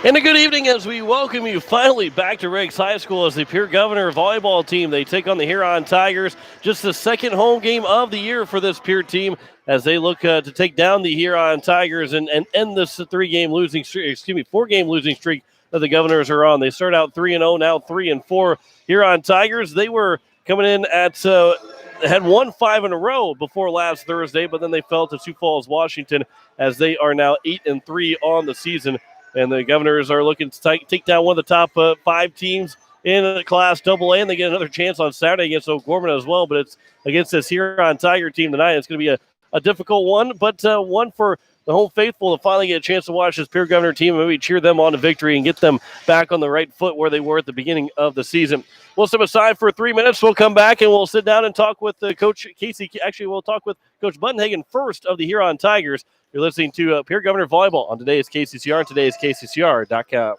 And a good evening as we welcome you finally back to Riggs High School as the Pierre Governor volleyball team. They take on the Huron Tigers. Just the second home game of the year for this Pierre team as they look to take down the Huron Tigers and end this four-game losing streak that the Governors are on. They start out 3-0, now 3-4. Huron Tigers, they were coming in at had won 5 in a row before last Thursday, but then they fell to Sioux Falls, Washington, as they are now 8-3 on the season. And the Governors are looking to take down one of the top 5 teams in Class AA, and they get another chance on Saturday against O'Gorman as well. But it's against this Huron Tiger team tonight. It's going to be a difficult one, but one for the home faithful to finally get a chance to watch this Pierre Governor team and maybe cheer them on to victory and get them back on the right foot where they were at the beginning of the season. We'll step aside for 3 minutes. We'll come back and we'll sit down and talk with Coach Casey. Actually, we'll talk with Coach Buttonhagen first of the Huron Tigers. You're listening to Pierre Governor Volleyball on today's KCCR and today's KCCR.com.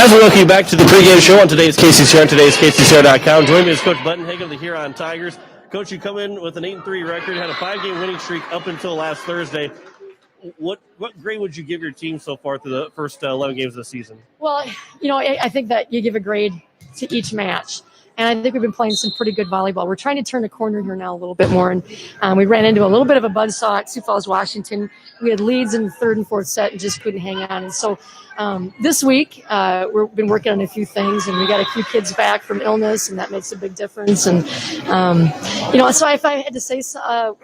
As we welcome you back to the pregame show on today's KCCR and today's KCCR.com. Joining me is Coach Buttonhagen of the Huron Tigers. Coach, you come in with an 8-3 record, had a 5-game winning streak up until last Thursday. What grade would you give your team so far through the first 11 games of the season? Well, I think that you give a grade to each match. And I think we've been playing some pretty good volleyball. We're trying to turn the corner here now a little bit more. And we ran into a little bit of a buzzsaw at Sioux Falls, Washington. We had leads in the third and fourth set and just couldn't hang on. And so this week, we've been working on a few things. And we got a few kids back from illness, and that makes a big difference. And, so if I had to say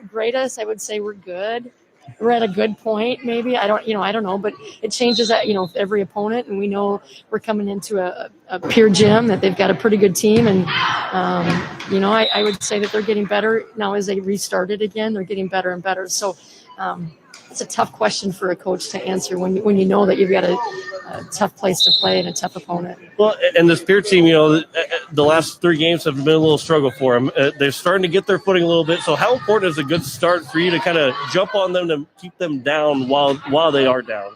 grade us, I would say we're good. We're at a good point, maybe. I don't know, but it changes at, every opponent. And we know we're coming into a Pierre gym that they've got a pretty good team. And, I would say that they're getting better now as they restarted again. They're getting better and better. So It's a tough question for a coach to answer when you know that you've got a tough place to play and a tough opponent. Well, and this Pierre team, the last 3 games have been a little struggle for them. They're starting to get their footing a little bit. So how important is a good start for you to kind of jump on them to keep them down while they are down?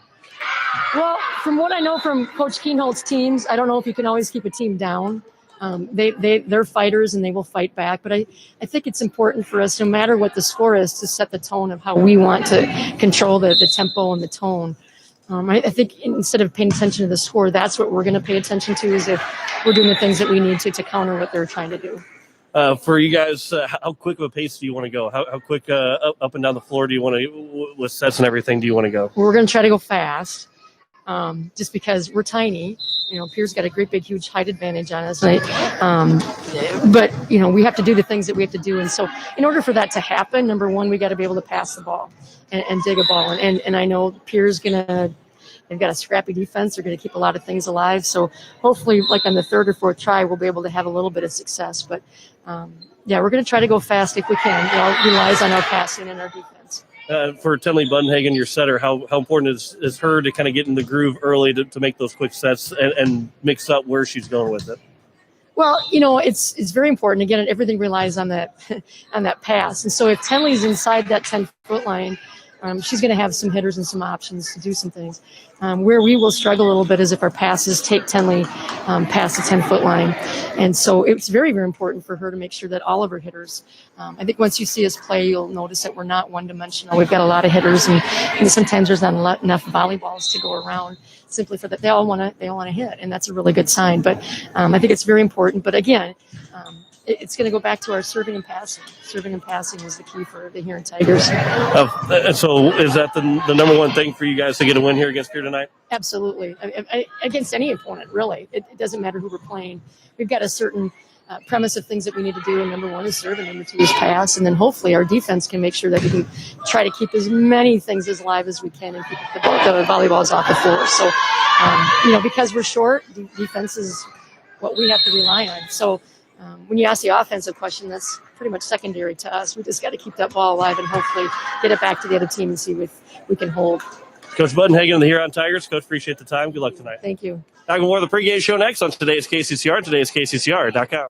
Well, from what I know from Coach Keenholt's teams, I don't know if you can always keep a team down. They're fighters and they will fight back. But I think it's important for us, no matter what the score is, to set the tone of how we want to control the tempo and the tone. I think instead of paying attention to the score, that's what we're going to pay attention to, is if we're doing the things that we need to counter what they're trying to do. For you guys, how quick of a pace do you want to go? How quick up and down the floor do you want to, with sets and everything, do you want to go? We're going to try to go fast. Just because we're tiny, Pierre's got a great big huge height advantage on us. But we have to do the things that we have to do, and so in order for that to happen, number one, we got to be able to pass the ball and dig a ball. And I know Pierre's they've got a scrappy defense. They're going to keep a lot of things alive. So hopefully, like on the 3rd or 4th try, we'll be able to have a little bit of success. But we're going to try to go fast if we can. It all relies on our passing and our defense. For Tenley Bunhagen, your setter, how important is her to kind of get in the groove early to make those quick sets and mix up where she's going with it? Well, it's very important. Again, everything relies on that on that pass. And so if Tenley's inside that 10-foot line, she's going to have some hitters and some options to do some things. Where we will struggle a little bit is if our passes take Tenley past the 10-foot line. And so it's very, very important for her to make sure that all of her hitters, I think once you see us play, you'll notice that we're not one-dimensional. We've got a lot of hitters, and sometimes there's not enough volleyballs to go around simply for that. They all want to hit, and that's a really good sign. But I think it's very important. But again, it's going to go back to our serving and passing. Serving and passing is the key for the Huron Tigers. So is that the number one thing for you guys to get a win here against Pierre tonight? Absolutely. Against any opponent, really. It doesn't matter who we're playing. We've got a certain premise of things that we need to do, and number one is serve, and number two is pass, and then hopefully our defense can make sure that we can try to keep as many things as live as we can and keep the volleyballs off the floor. So, because we're short, defense is what we have to rely on. So when you ask the offensive question, that's pretty much secondary to us. We just got to keep that ball alive and hopefully get it back to the other team and see if we can hold. Coach Bunhagen of the Huron Tigers. Coach, appreciate the time. Good luck tonight. Thank you. Back with more of the pregame show next on today's KCCR. Today's KCCR.com.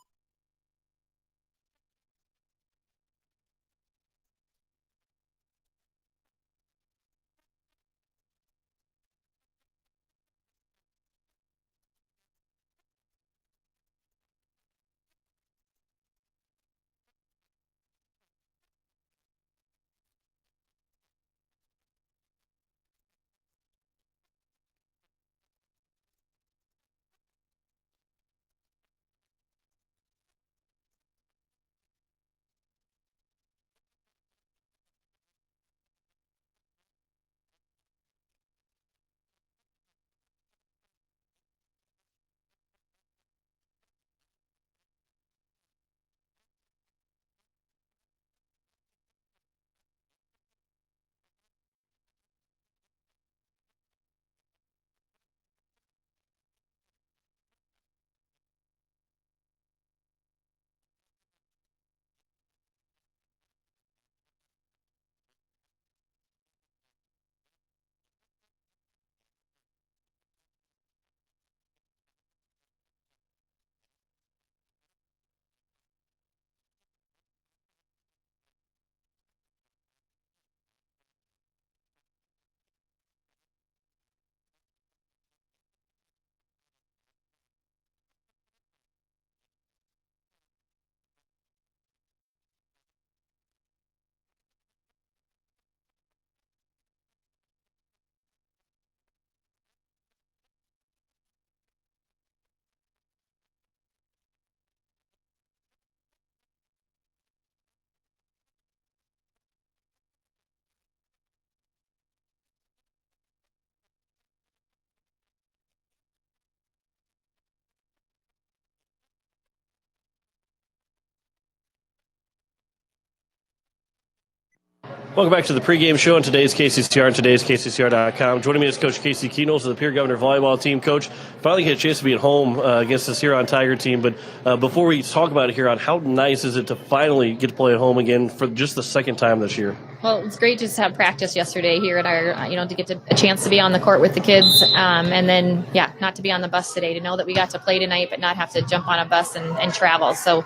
Welcome back to the pregame show on today's KCCR and today's KCCR.com. Joining me is Coach Casey Keenels of the Pierre Governor volleyball team. Coach, finally get a chance to be at home against this Huron Tiger team. But before we talk about it, Huron, how nice is it to finally get to play at home again for just the second time this year? Well, it's great just to have practice yesterday here at our, to get a chance to be on the court with the kids. And then, not to be on the bus today, to know that we got to play tonight, but not have to jump on a bus and travel. So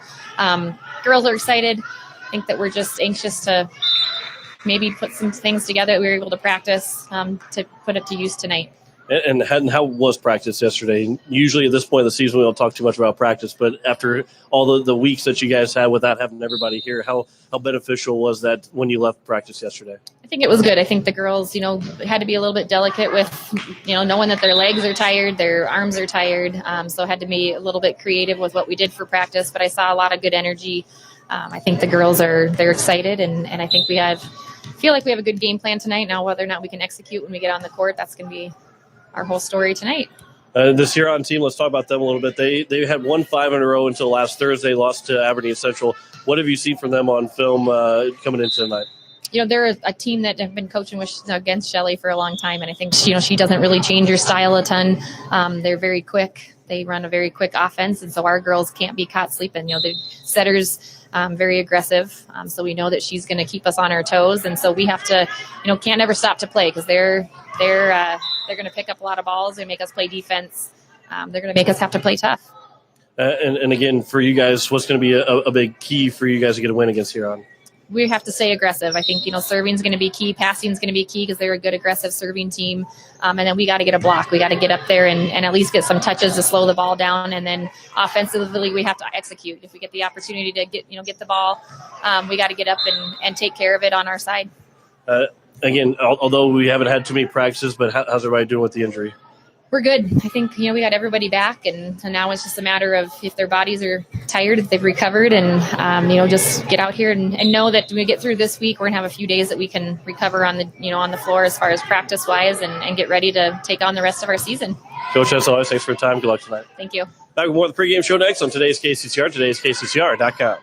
girls are excited. I think that we're just anxious to maybe put some things together that we were able to practice to put it to use tonight. And how was practice yesterday? Usually at this point of the season, we don't talk too much about practice, but after all the weeks that you guys had without having everybody here, how beneficial was that when you left practice yesterday? I think it was good. I think the girls, had to be a little bit delicate with, knowing that their legs are tired, their arms are tired. So had to be a little bit creative with what we did for practice, but I saw a lot of good energy. I think the girls they're excited, and I think feel like we have a good game plan tonight. Now, whether or not we can execute when we get on the court, that's going to be our whole story tonight. This Huron team, let's talk about them a little bit. They had won 5 in a row until last Thursday, lost to Aberdeen Central. What have you seen from them on film coming into tonight? They're a team that have been coaching against Shelley for a long time, and I think she doesn't really change her style a ton. They're very quick. They run a very quick offense, and so our girls can't be caught sleeping. The setters very aggressive, so we know that she's going to keep us on our toes, and so we have to, can't ever stop to play because they're going to pick up a lot of balls. They make us play defense. They're going to make us have to play tough. And again, for you guys, what's going to be a big key for you guys to get a win against Huron? We have to stay aggressive. I think, serving is going to be key. Passing is going to be key because they're a good aggressive serving team. And then we got to get a block. We got to get up there and at least get some touches to slow the ball down. And then offensively, we have to execute. If we get the opportunity to get the ball, we got to get up and take care of it on our side. Again, although we haven't had too many practices, but how's everybody doing with the injury? We're good. I think, we got everybody back, and now it's just a matter of if their bodies are tired, if they've recovered, and, just get out here and know that when we get through this week, we're going to have a few days that we can recover on the floor as far as practice-wise and get ready to take on the rest of our season. Coach, as always, thanks for your time. Good luck tonight. Thank you. Back with more of the pregame show next on today's KCCR, today's KCCR.com.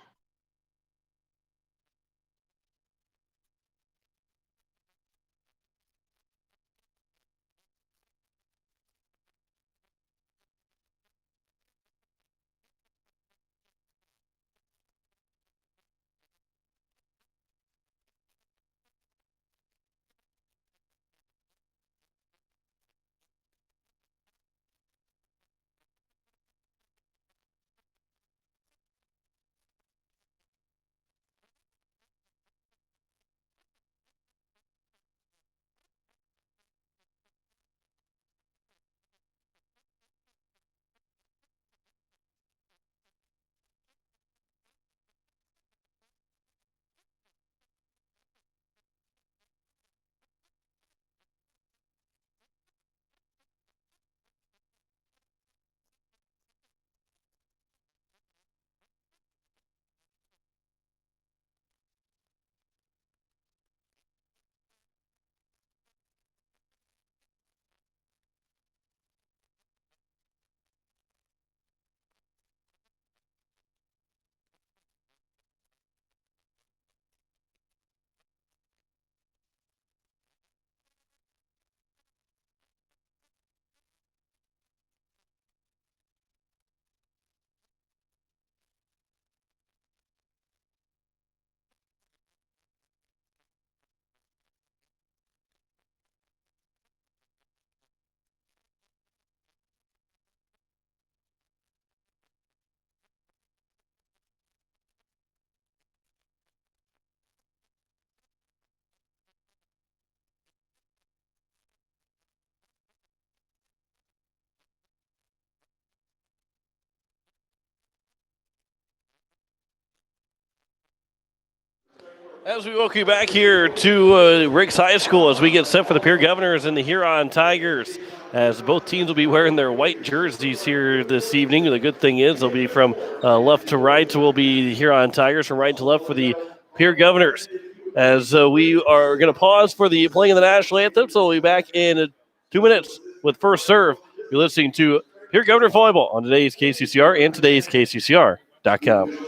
As we welcome you back here to Riggs High School as we get set for the Pierre Governors and the Huron Tigers, as both teams will be wearing their white jerseys here this evening. The good thing is they'll be from left to right will be the Huron Tigers, from right to left for the Pierre Governors. As we are going to pause for the playing of the national anthem, so we'll be back in 2 minutes with First Serve. You're listening to Pierre Governor Volleyball on today's KCCR and today's KCCR.com.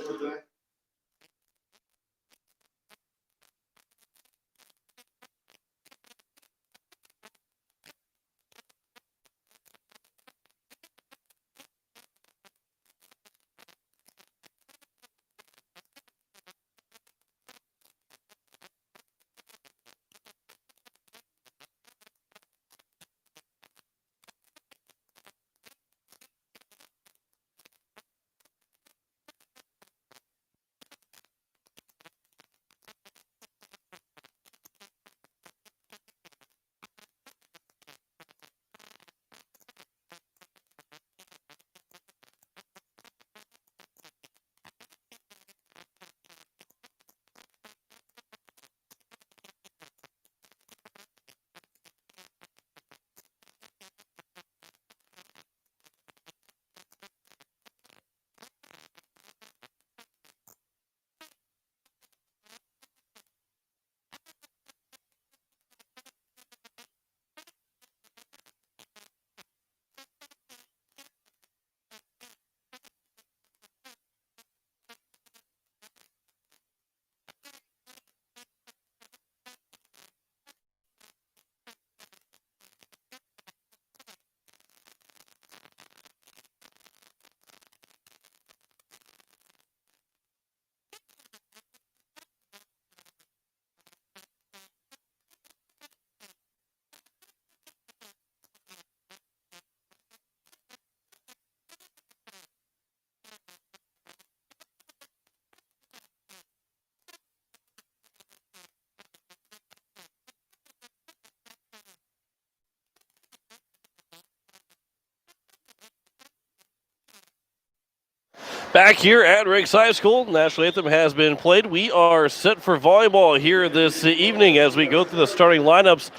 Back here at Riggs High School, national anthem has been played. We are set for volleyball here this evening as we go through the starting lineups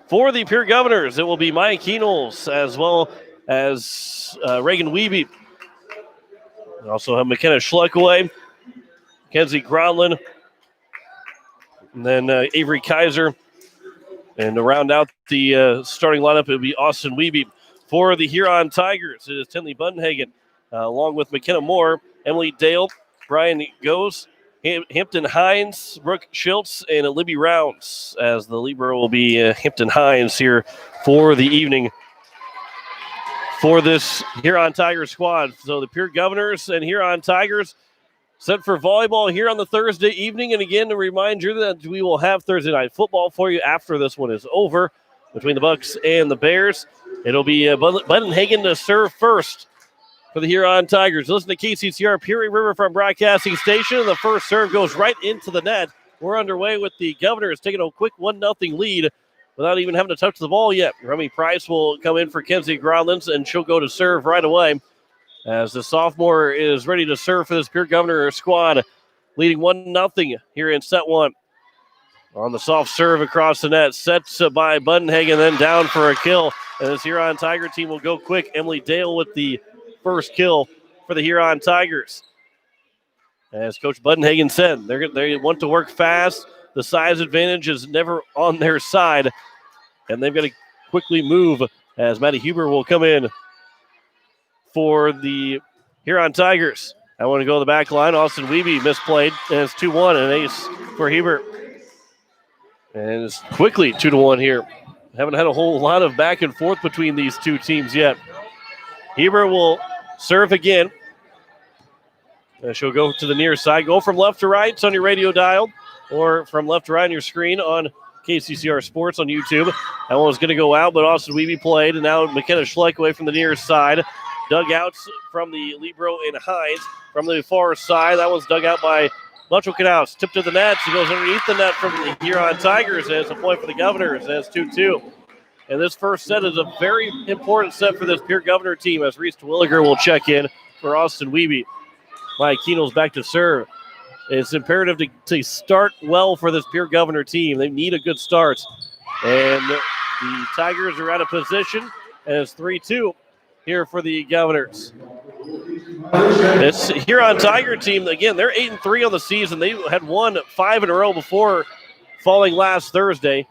for the Pierre Governors. It will be Maya Keenels as well as Reagan Wiebe. We also have McKenna Schleckaway, Kenzie Gronlin, and then Avery Kaiser. And to round out the starting lineup, it will be Austin Wiebe. For the Huron Tigers, it is Tinley Bundenhagen, along with McKenna Moore, Emily Dale, Brian Goes, Hampton Hines, Brooke Schiltz, and Libby Rounds, as the libero will be Hampton Hines here for the evening for this Huron Tigers squad. So the Pierre Governors and Huron Tigers set for volleyball here on the Thursday evening. And again, to remind you that we will have Thursday night football for you after this one is over between the Bucks and the Bears. It'll be Bundenhagen to serve first for the Huron Tigers. Listen to KCCR Peary Riverfront Broadcasting Station. The first serve goes right into the net. We're underway with the Governors taking a quick 1-0 lead without even having to touch the ball yet. Remy Price will come in for Kenzie Gronlins, and she'll go to serve right away as the sophomore is ready to serve for this Pierre Governor squad, leading 1-0 here in set one. On the soft serve across the net, set by Bundenhagen, then down for a kill. And this Huron Tiger team will go quick. Emily Dale with the first kill for the Huron Tigers. As Coach Bundenhagen said, they want to work fast. The size advantage is never on their side, and they've got to quickly move as Maddie Huber will come in for the Huron Tigers. I want to go to the back line. Austin Wiebe misplayed, and it's 2-1, an ace for Huber. And it's quickly 2-1 here. Haven't had a whole lot of back and forth between these two teams yet. Huber will serve again. She'll go to the near side. Go from left to right. It's on your radio dial, or from left to right on your screen on KCCR Sports on YouTube. That one was going to go out, but Austin Wiebe played, and now McKenna Schleck away from the near side. Dugouts from the libero and Hines from the far side. That one's dug out by Luttrell-Knaus. Tip to the net. She goes underneath the net from the Huron Tigers, and it's a point for the Governors, and it's 2-2. And this first set is a very important set for this Pierre Governor team as Reese Terwilliger will check in for Austin Wiebe. Mike Keenel's back to serve. It's imperative to start well for this Pierre Governor team. They need a good start. And the Tigers are out of position, and it's 3-2 here for the Governors. This Huron Tiger team, again, they're 8-3 on the season. They had won 5 in a row before falling last Thursday.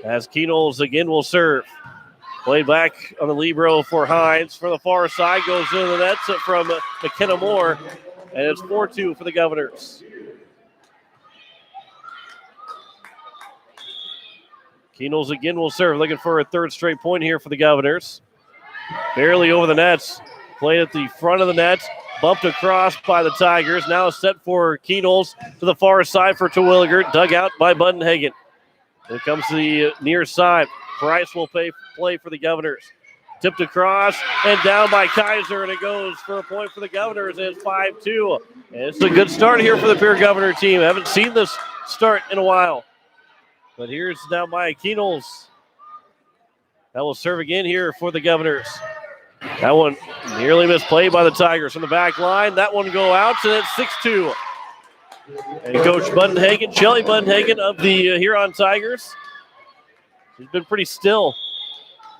As Keenels again will serve. Played back on the libero for Hines. From the far side goes into the net from McKenna Moore. And it's 4-2 for the Governors. Keenels again will serve. Looking for a third straight point here for the Governors. Barely over the nets. Played at the front of the net. Bumped across by the Tigers. Now set for Keenels to the far side for Terwilliger. Dug out by Bundenhagen. Here comes to the near side. Price will play for the Governors. Tipped across and down by Kaiser, and it goes for a point for the Governors. It's 5-2. And it's a good start here for the Pierre Governor team. I haven't seen this start in a while. But here's now Maya Keenels. That will serve again here for the Governors. That one nearly misplayed by the Tigers from the back line. That one go out, and it's 6-2. And Coach Bundenhagen, Shelly Bundenhagen of the Huron Tigers, she's been pretty still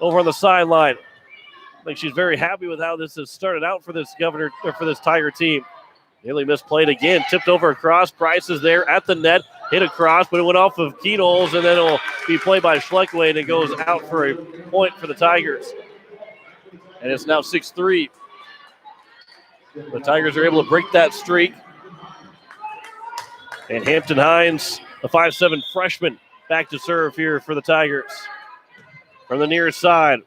over on the sideline. I think she's very happy with how this has started out for this Tiger team. Nearly misplayed again, tipped over across. Price is there at the net, hit across, but it went off of Keenels, and then it'll be played by Schleckway, and it goes out for a point for the Tigers. And it's now 6-3. The Tigers are able to break that streak. And Hampton Hines, a 5'7" freshman, back to serve here for the Tigers. From the near side,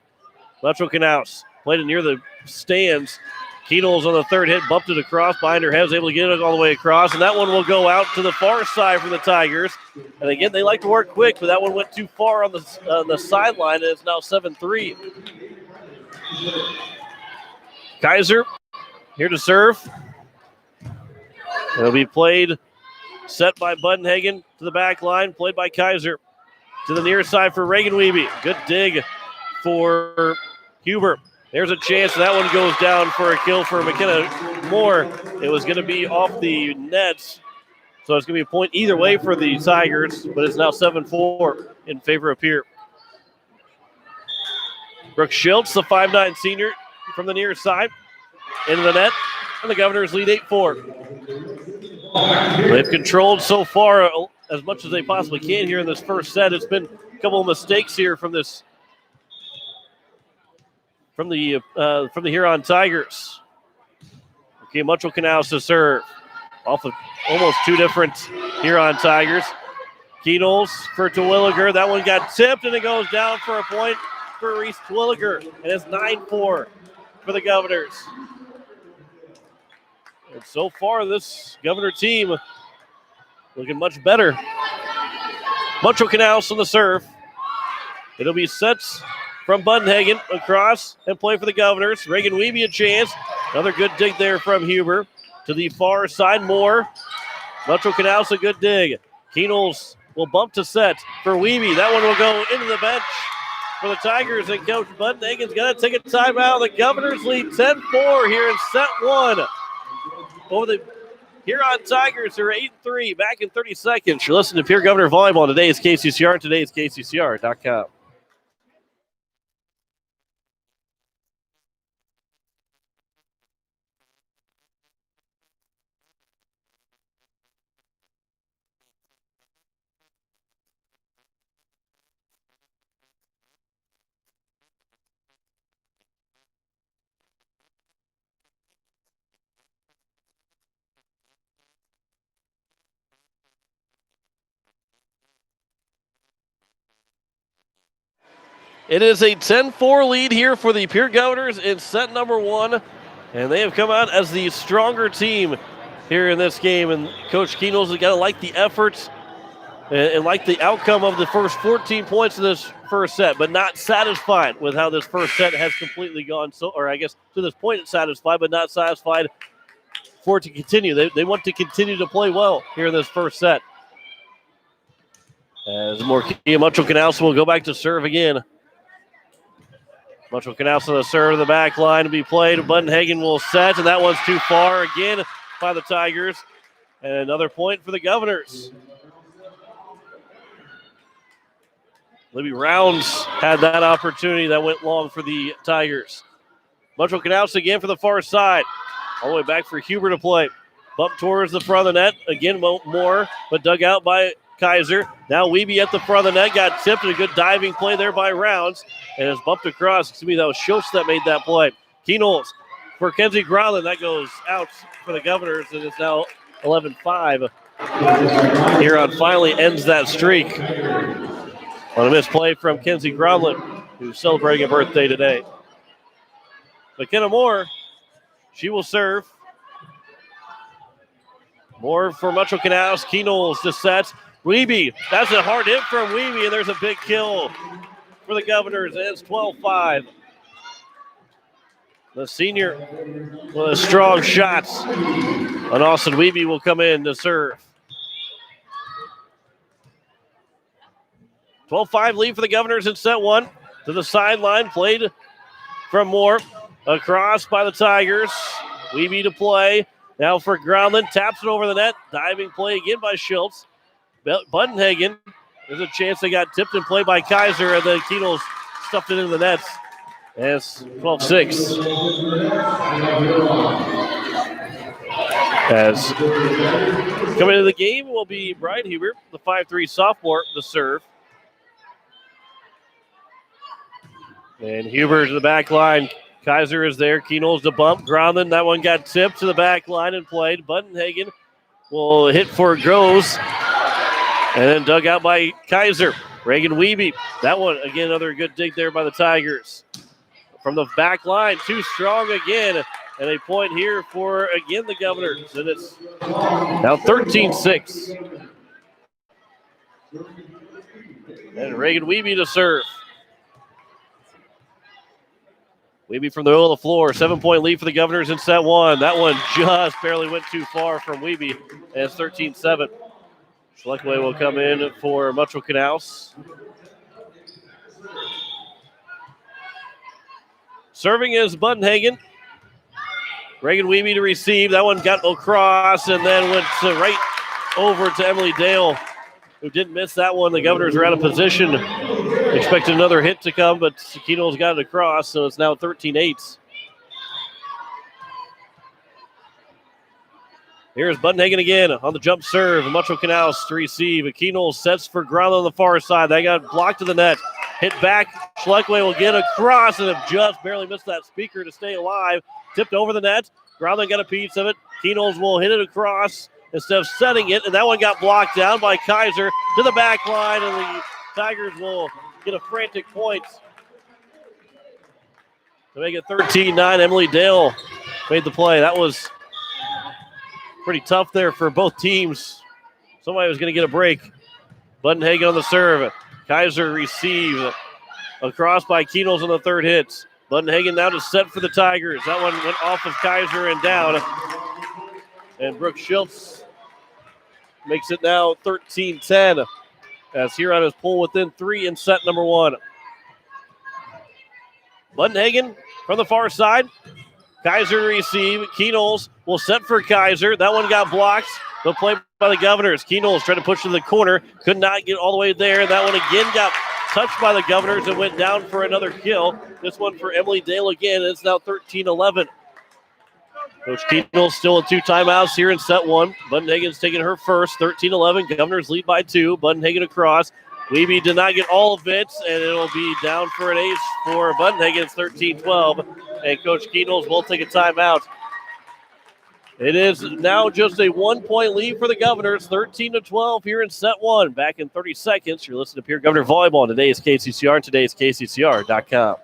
Luttrell-Knaus played it near the stands. Keenels on the third hit, bumped it across behind her head, was able to get it all the way across, and that one will go out to the far side for the Tigers. And again, they like to work quick, but that one went too far on the sideline, and it's now 7-3. Kaiser here to serve. It'll be played, set by Bundenhagen to the back line, played by Kaiser. To the near side for Reagan Wiebe. Good dig for Huber. There's a chance that one goes down for a kill for McKenna Moore. It was going to be off the nets, so it's going to be a point either way for the Tigers, but it's now 7-4 in favor of Pierre. Brooke Schiltz, the 5'9 senior from the near side, into the net, and the Governors lead 8-4. They've controlled so far as much as they possibly can here in this first set. It's been a couple of mistakes here from the Huron Tigers. Okay, Mutual Canals to serve off of almost two different Huron Tigers. Keenels for Terwilliger. That one got tipped, and it goes down for a point for Reese Terwilliger. And it's 9-4 for the Governors. And so far, this Governor team looking much better. Mutual Canals on the serve. It'll be sets from Bundenhagen across and play for the Governors. Reagan Wiebe a chance. Another good dig there from Huber. To the far side, Moore. Mutual Canals a good dig. Keenels will bump to set for Wiebe. That one will go into the bench for the Tigers, and Coach Bundenhagen's going to take a timeout. The Governors lead 10-4 here in set one over the Huron Tigers, who are 8-3. Back in 30 seconds. You're listening to Pierre Governor Volleyball. Today is KCCR. Today is KCCR.com. It is a 10-4 lead here for the Pierre Governors in set number one, and they have come out as the stronger team here in this game. And Coach Keenels has got to like the efforts and like the outcome of the first 14 points of this first set, but not satisfied with how this first set has completely gone. So, or I guess to this point it's satisfied, but not satisfied for it to continue. They want to continue to play well here in this first set. As Morkia Mutual Canals will go back to serve again. Mutual Canals to the serve of the back line to be played. Bundenhagen will set, and that one's too far again by the Tigers. And another point for the Governors. Libby Rounds had that opportunity that went long for the Tigers. Mutual Canals again for the far side. All the way back for Huber to play. Bump towards the front of the net. Again, Moore, but dug out by Kaiser. Now Wiebe at the front of the net. Got tipped, and a good diving play there by Rounds. And is bumped across. Excuse me, that was Schultz that made that play. Keenels for Kenzie Growland. That goes out for the Governors, and it's now 11-5. Huron finally ends that streak on a missed play from Kenzie Growland, who's celebrating a birthday today. McKenna Moore, she will serve. Moore for Mutual Canals. Keenels to set. Wiebe, that's a hard hit from Wiebe, and there's a big kill for the Governors, and it's 12-5. The senior with strong shots on Austin Wiebe will come in to serve. 12-5 lead for the Governors in set one. To the sideline, played from Moore. Across by the Tigers. Wiebe to play. Now for Groundland, taps it over the net. Diving play again by Schultz. Bundenhagen, there's a chance they got tipped and played by Kaiser, and then Keenels stuffed it into the nets. And it's 12-6. As coming into the game will be Brian Huber, the 5'3 sophomore, to serve. And Huber to the back line. Kaiser is there. Keenels to bump. Groundland, that one got tipped to the back line and played. Bundenhagen will hit for Groves. And then dug out by Kaiser. Reagan Wiebe. That one, again, another good dig there by the Tigers. From the back line, too strong again. And a point here for, again, the Governors. And it's now 13-6. And Reagan Wiebe to serve. Wiebe from the middle of the floor. 7-point lead for the Governors in set one. That one just barely went too far from Wiebe. And it's 13-7. Schleckway will come in for Mutual Canals. Serving is Budenhagen. Reagan Weeby to receive. That one got across and then went right over to Emily Dale, who didn't miss that one. The Governors are out of position. Expected another hit to come, but Sakino's got it across, so it's now 13-8. Here's Budenhagen again on the jump serve. Mucho Canals to receive. Aquino sets for ground on the far side. That got blocked to the net. Hit back. Schleckway will get across and have just barely missed that speaker to stay alive. Tipped over the net. Groundling got a piece of it. Keenels will hit it across instead of setting it, and that one got blocked down by Kaiser to the back line, and the Tigers will get a frantic point to make it 13-9. Emily Dale made the play. That was pretty tough there for both teams. Somebody was going to get a break. Budenhagen on the serve. Kaiser receive. Across by Keenels on the third hit. Budenhagen now to set for the Tigers. That one went off of Kaiser and down. And Brooke Schultz makes it now 13-10 as Huron is pulled within 3 in set number 1. Budenhagen from the far side. Kaiser to receive. Keenels will set for Kaiser. That one got blocked. The play by the Governors. Keenels tried to push to the corner. Could not get all the way there. That one again got touched by the Governors and went down for another kill. This one for Emily Dale again. It's now 13-11. Coach Keenels still with 2 timeouts here in set 1. Budenhagen's taking her first. 13-11. Governors lead by 2. Budenhagen across. Weeby did not get all of it, and it'll be down for an ace for Budenhagen. It's 13-12, and Coach Keenels will take a timeout. It is now just a 1-point lead for the Governors, 13-12 here in set 1. Back in 30 seconds, you're listening to Pierre Governor Volleyball on today's KCCR and today's KCCR.com.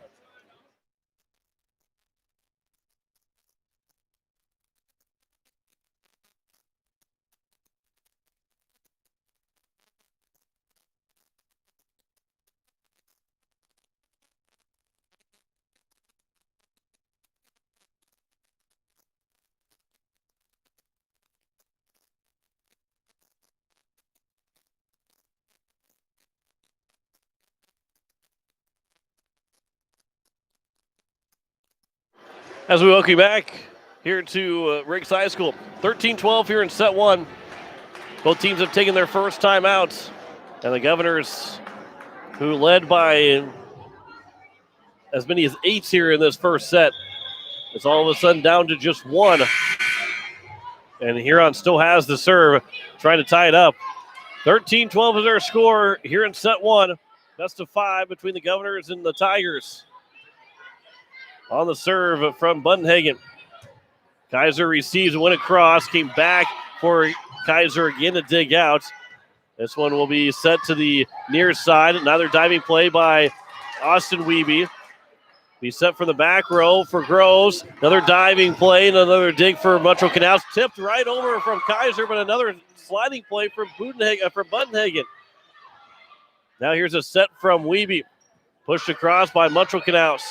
As we welcome you back here to Riggs High School, 13-12 here in set 1. Both teams have taken their first time out, and the Governors, who led by as many as 8 here in this first set, it's all of a sudden down to just 1. And Huron still has the serve, trying to tie it up. 13-12 is our score here in set 1. Best of 5 between the Governors and the Tigers. On the serve from Budenhagen. Kaiser receives and went across. Came back for Kaiser again to dig out. This one will be set to the near side. Another diving play by Austin Weeby. Be set from the back row for Groves. Another diving play and another dig for Metro Canals. Tipped right over from Kaiser, but another sliding play from Budenhagen. Now here's a set from Weeby. Pushed across by Metro Canals.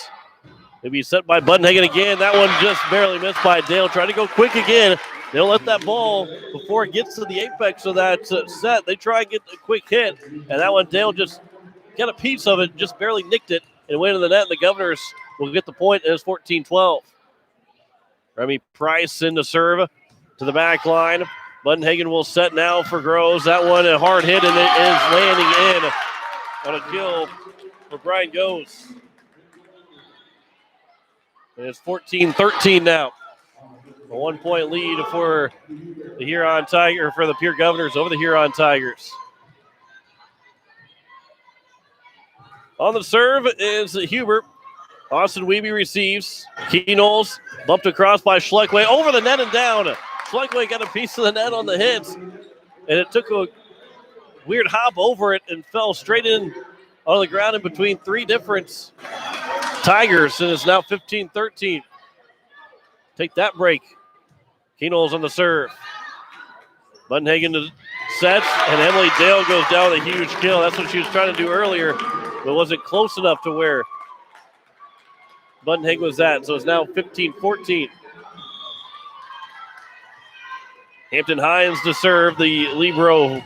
It'll be set by Budenhagen again. That one just barely missed by Dale. Trying to go quick again. They'll let that ball before it gets to the apex of that set. They try and get a quick hit, and that one Dale just got a piece of it, just barely nicked it, and went in the net. And the Governors will get the point. It's 14-12. Remy Price in the serve to the back line. Budenhagen will set now for Groves. That one a hard hit, and it is landing in on a kill for Brian Goes. And it's 14-13 now. A 1-point lead for the Huron Tiger, for the Pierre Governors over the Huron Tigers. On the serve is Hubert. Austin Weeby receives. Keenels bumped across by Schleckway. Over the net and down. Schleckway got a piece of the net on the hits. And it took a weird hop over it and fell straight in on the ground in between 3 different Tigers, and it's now 15-13. Take that break. Keenels on the serve. Budenhagen sets, and Emily Dale goes down with a huge kill. That's what she was trying to do earlier, but wasn't close enough to where Budenhagen was at. So it's now 15-14. Hampton Hines to serve. The libero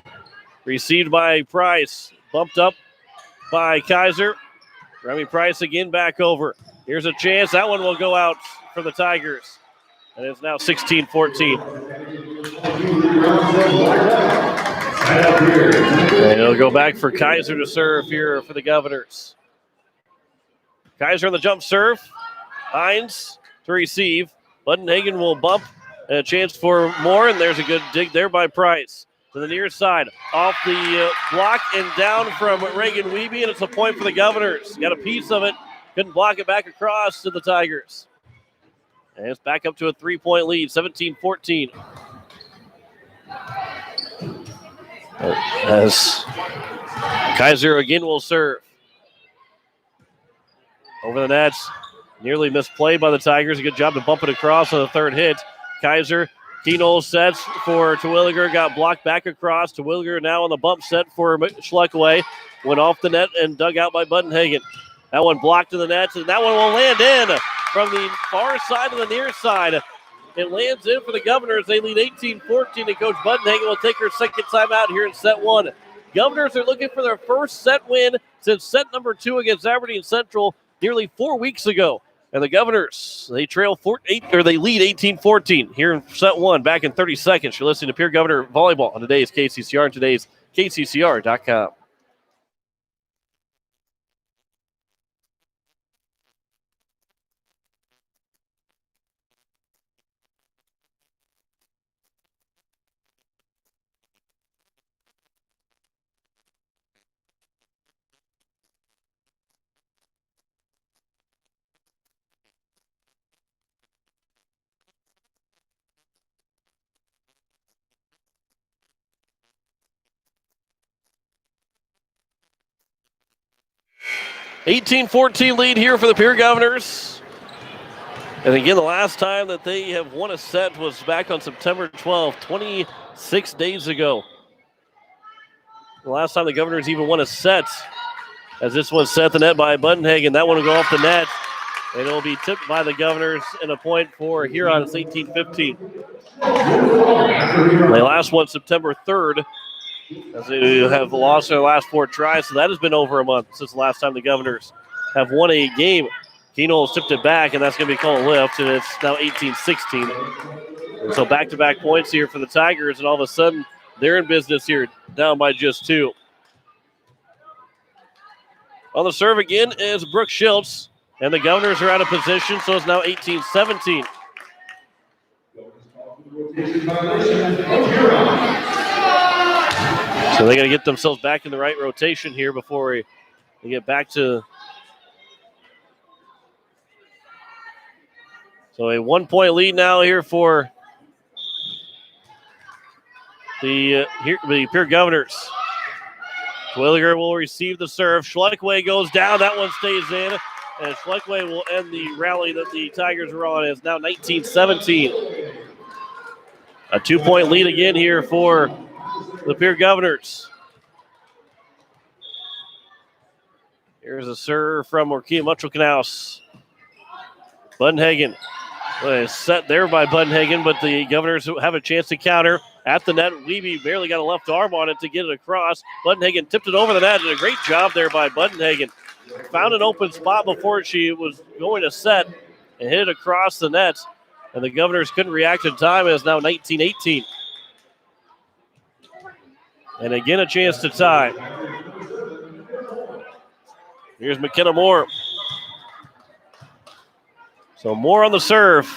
received by Price. Bumped up by Kaiser. Remy Price again back over. Here's a chance. That one will go out for the Tigers. And it's now 16-14. And it'll go back for Kaiser to serve here for the Governors. Kaiser on the jump serve. Hines to receive. Budenhagen will bump. And a chance for more, and there's a good dig there by Price. To the near side. Off the block and down from Reagan Wiebe, and it's a point for the Governors. Got a piece of it. Couldn't block it back across to the Tigers. And it's back up to a 3-point lead, 17-14. As Kaiser again will serve. Over the nets. Nearly misplayed by the Tigers. A good job to bump it across on the third hit. Kaiser, Keno sets for Terwilliger. Got blocked back across. Terwilliger now on the bump set for Schleckaway. Went off the net and dug out by Budenhagen. That one blocked to the nets, and that one will land in from the far side to the near side. It lands in for the Governors. They lead 18-14, and Coach Budenhagen will take her second time out here in set one. Governors are looking for their first set win since set number 2 against Aberdeen Central nearly 4 weeks ago. And the Governors, they lead 18-14 here in set 1. Back in 30 seconds. You're listening to Pierre Governor Volleyball on today's KCCR and today's KCCR.com. (18-14) lead here for the Pierre Governors. And again, the last time that they have won a set was back on September 12th, 26 days ago. The last time the Governors even won a set, as this one set the net by Budenhagen. That one will go off the net, and it will be tipped by the Governors, and a point for Huron. It's 18-15. They last won September 3rd, as they have lost their last 4 tries, so that has been over a month since the last time the Governors have won a game. Keno tipped it back, and that's going to be called a lift, and it's now 18-16. And so back-to-back points here for the Tigers, and all of a sudden they're in business here, down by just 2. On the serve again is Brooke Schiltz, and the Governors are out of position, so it's now 18-17. So they got to get themselves back in the right rotation here before they get back to. So a 1-point lead now here for the Pierre Governors. Twilliger will receive the serve. Schleckaway goes down. That one stays in. And Schleckaway will end the rally that the Tigers were on. It's now 19-17. A 2-point lead again here for the Pierre Governors. Here's a serve from Orkia Muchelknaus. Budenhagen is set there by Budenhagen, but the Governors have a chance to counter. At the net, Wiebe barely got a left arm on it to get it across. Budenhagen tipped it over the net, and a great job there by Budenhagen. Found an open spot before she was going to set and hit it across the net, and the Governors couldn't react in time. It is now 19-18. And again, a chance to tie. Here's McKenna Moore. So Moore on the serve.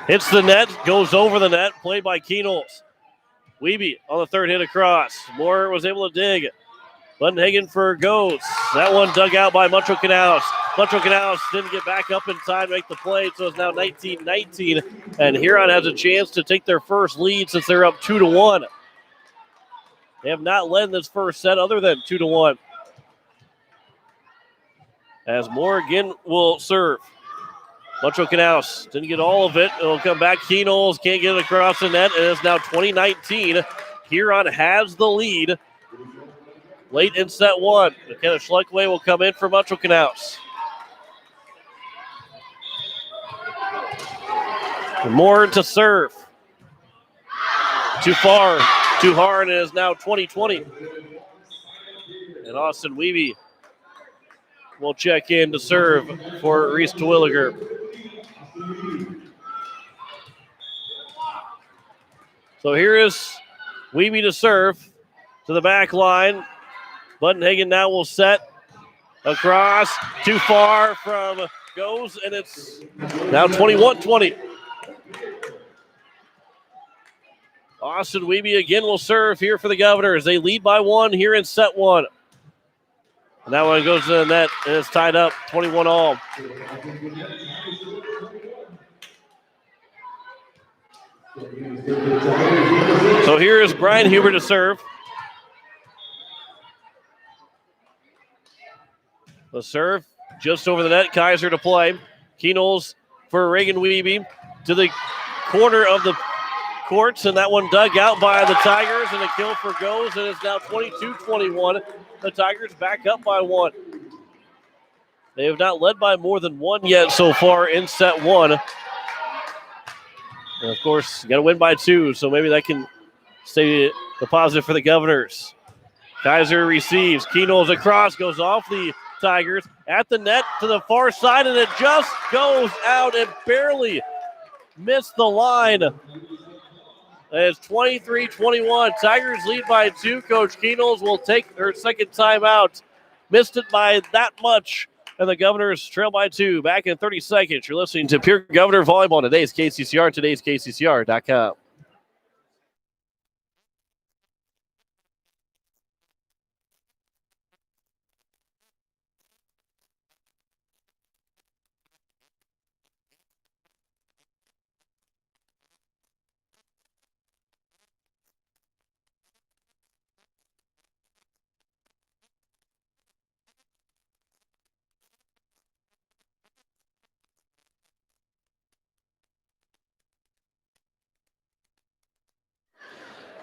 Hits the net, goes over the net, played by Keenholz. Wiebe on the third hit across. Moore was able to dig. Budenhagen for goes. That one dug out by Muchelknaus. Muchelknaus didn't get back up in time to make the play, so it's now 19-19. And Huron has a chance to take their first lead since they're up 2-1. They have not led this first set other than 2-1. As Moore again will serve. Muchelknaus didn't get all of it. It'll come back. Keenholz can't get it across the net, and it's now 20-19. Huron has the lead late in set 1. McKenna Schleckaway will come in for Muchelknaus. Moore to serve. Too far, too hard, and it is now 20-20. And Austin Wiebe will check in to serve for Reese Terwilliger. So here is Wiebe to serve to the back line. Buttonhagen now will set across, too far from goes, and it's now 21-20. Austin Wiebe again will serve here for the Governors. They lead by 1 here in set 1. And that one goes to the net, and it's tied up 21 all. So here is Brian Huber to serve. The serve just over the net. Kaiser to play. Keenholz for Reagan Wiebe to the corner of the courts, and that one dug out by the Tigers, and a kill for goes, and it's now 22-21. The Tigers back up by 1. They have not led by more than 1 yet so far in set 1. And of course, you got to win by 2, so maybe that can stay the positive for the Governors. Kaiser receives. Keenholz across, goes off the Tigers at the net to the far side, and it just goes out and barely missed the line. It's 23-21. Tigers lead by 2. Coach Keenholz will take her second timeout. Missed it by that much, and the Governors trail by 2. Back in 30 seconds. You're listening to Pierre Governor Volleyball on today's KCCR, today's KCCR.com.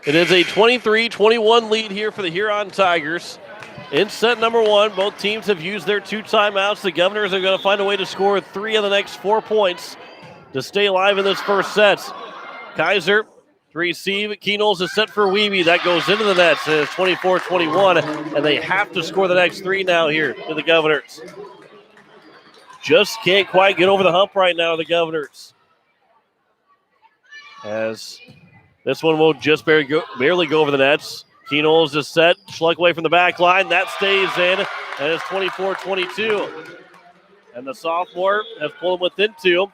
It is a 23-21 lead here for the Huron Tigers. In set number 1, both teams have used their 2 timeouts. The Governors are going to find a way to score 3 of the next 4 points to stay alive in this first set. Kaiser to receive. Keenholz is set for Wiebe. That goes into the net. It's 24-21, and they have to score the next 3 now here to the Governors. Just can't quite get over the hump right now, the Governors. As this one will just barely go over the nets. Keenholz is set. Schluck away from the back line. That stays in, and it's 24-22. And the sophomore has pulled him within 2.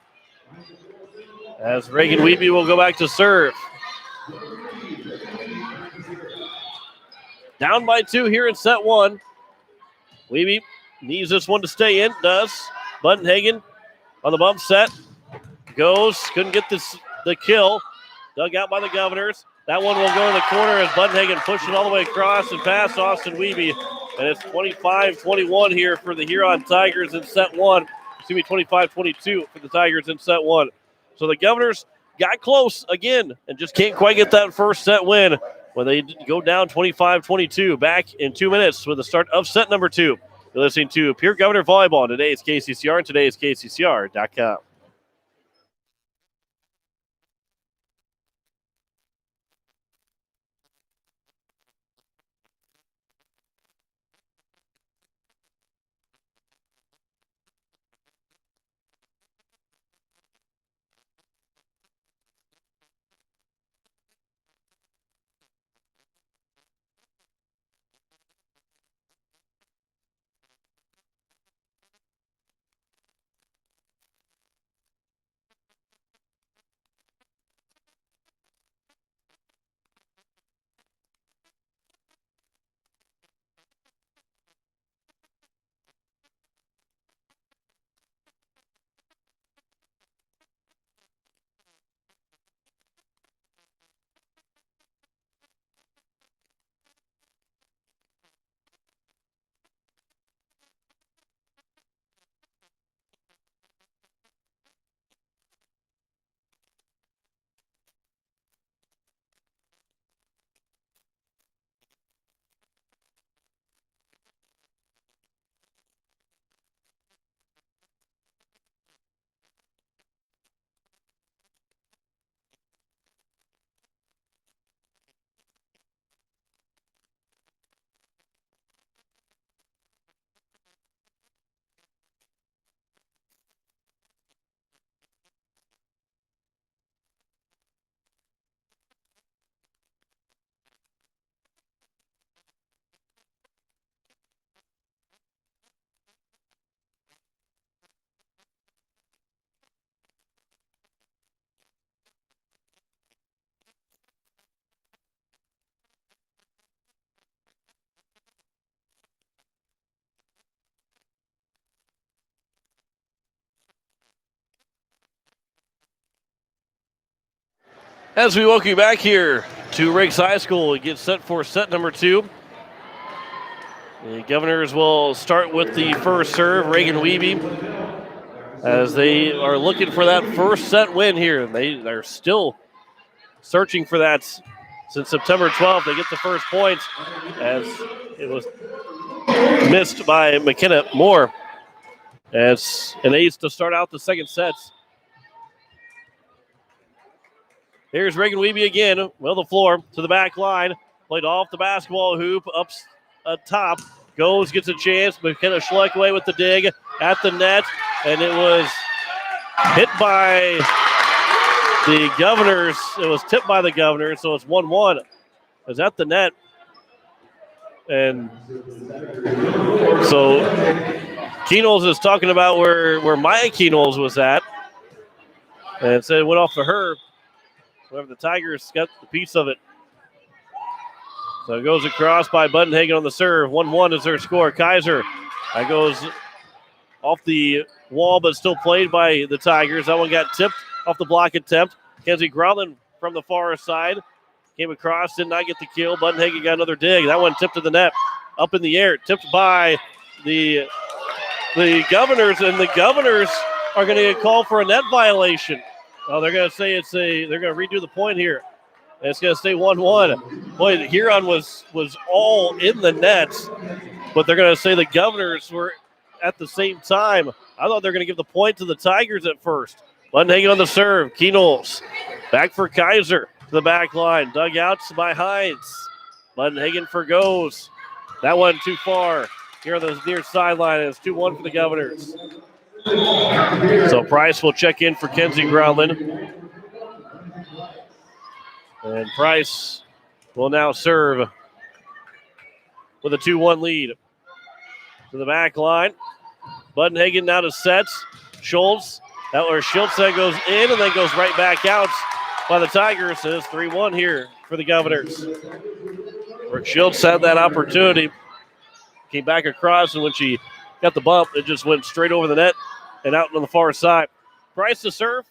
As Reagan Wiebe will go back to serve. Down by 2 here in set 1. Wiebe needs this one to stay in. Does. Buttonhagen on the bump set. Goes. Couldn't get the kill. Dug out by the Governors. That one will go in the corner as Buttonhagen pushed it all the way across and past Austin Wiebe. And it's 25-21 here for the Huron Tigers in set 1. Excuse me, 25-22 for the Tigers in set 1. So the Governors got close again and just can't quite get that first set win when they go down 25-22. Back in 2 minutes with the start of set number 2. You're listening to Pierre Governor Volleyball on today's KCCR and today's KCCR.com. As we welcome you back here to Riggs High School, it gets set for set number 2. The Governors will start with the first serve, Reagan Wiebe, as they are looking for that first set win here. They're still searching for that since September 12th. They get the first points as it was missed by McKenna Moore. As an ace to start out the second sets. Here's Reagan Wiebe again. Well, the floor to the back line. Played off the basketball hoop. Up top. Goes, gets a chance. McKenna Schleck away with the dig at the net. And it was hit by the Governors. It was tipped by the Governors, so it's 1-1. It was at the net. And so Keenels is talking about where Maya Keenels was at. And said it went off of her. However, the Tigers got the piece of it. So it goes across by Budenhagen on the serve. 1-1 is their score. Kaiser, that goes off the wall, but still played by the Tigers. That one got tipped off the block attempt. Kenzie Growlin from the far side came across, did not get the kill. Budenhagen got another dig. That one tipped to the net. Up in the air, tipped by the Governors, and the Governors are going to get called for a net violation. Oh, they're going to say they're going to redo the point here. And it's going to stay 1-1. Boy, the Huron was all in the nets, but they're going to say the Governors were at the same time. I thought they were going to give the point to the Tigers at first. Budenhagen on the serve. Keenels back for Kaiser to the back line. Dugouts by Hines. Budenhagen forgoes. That one too far. Here on the near sideline, it's 2-1 for the Governors. So Price will check in for Kenzie Growlin. And Price will now serve with a 2-1 lead. To the back line. Budenhagen now to sets. Schultz that goes in and then goes right back out by the Tigers. And it's 3-1 here for the Governors. Where Schultz had that opportunity. Came back across, and when she got the bump, it just went straight over the net and out on the far side. Price to serve.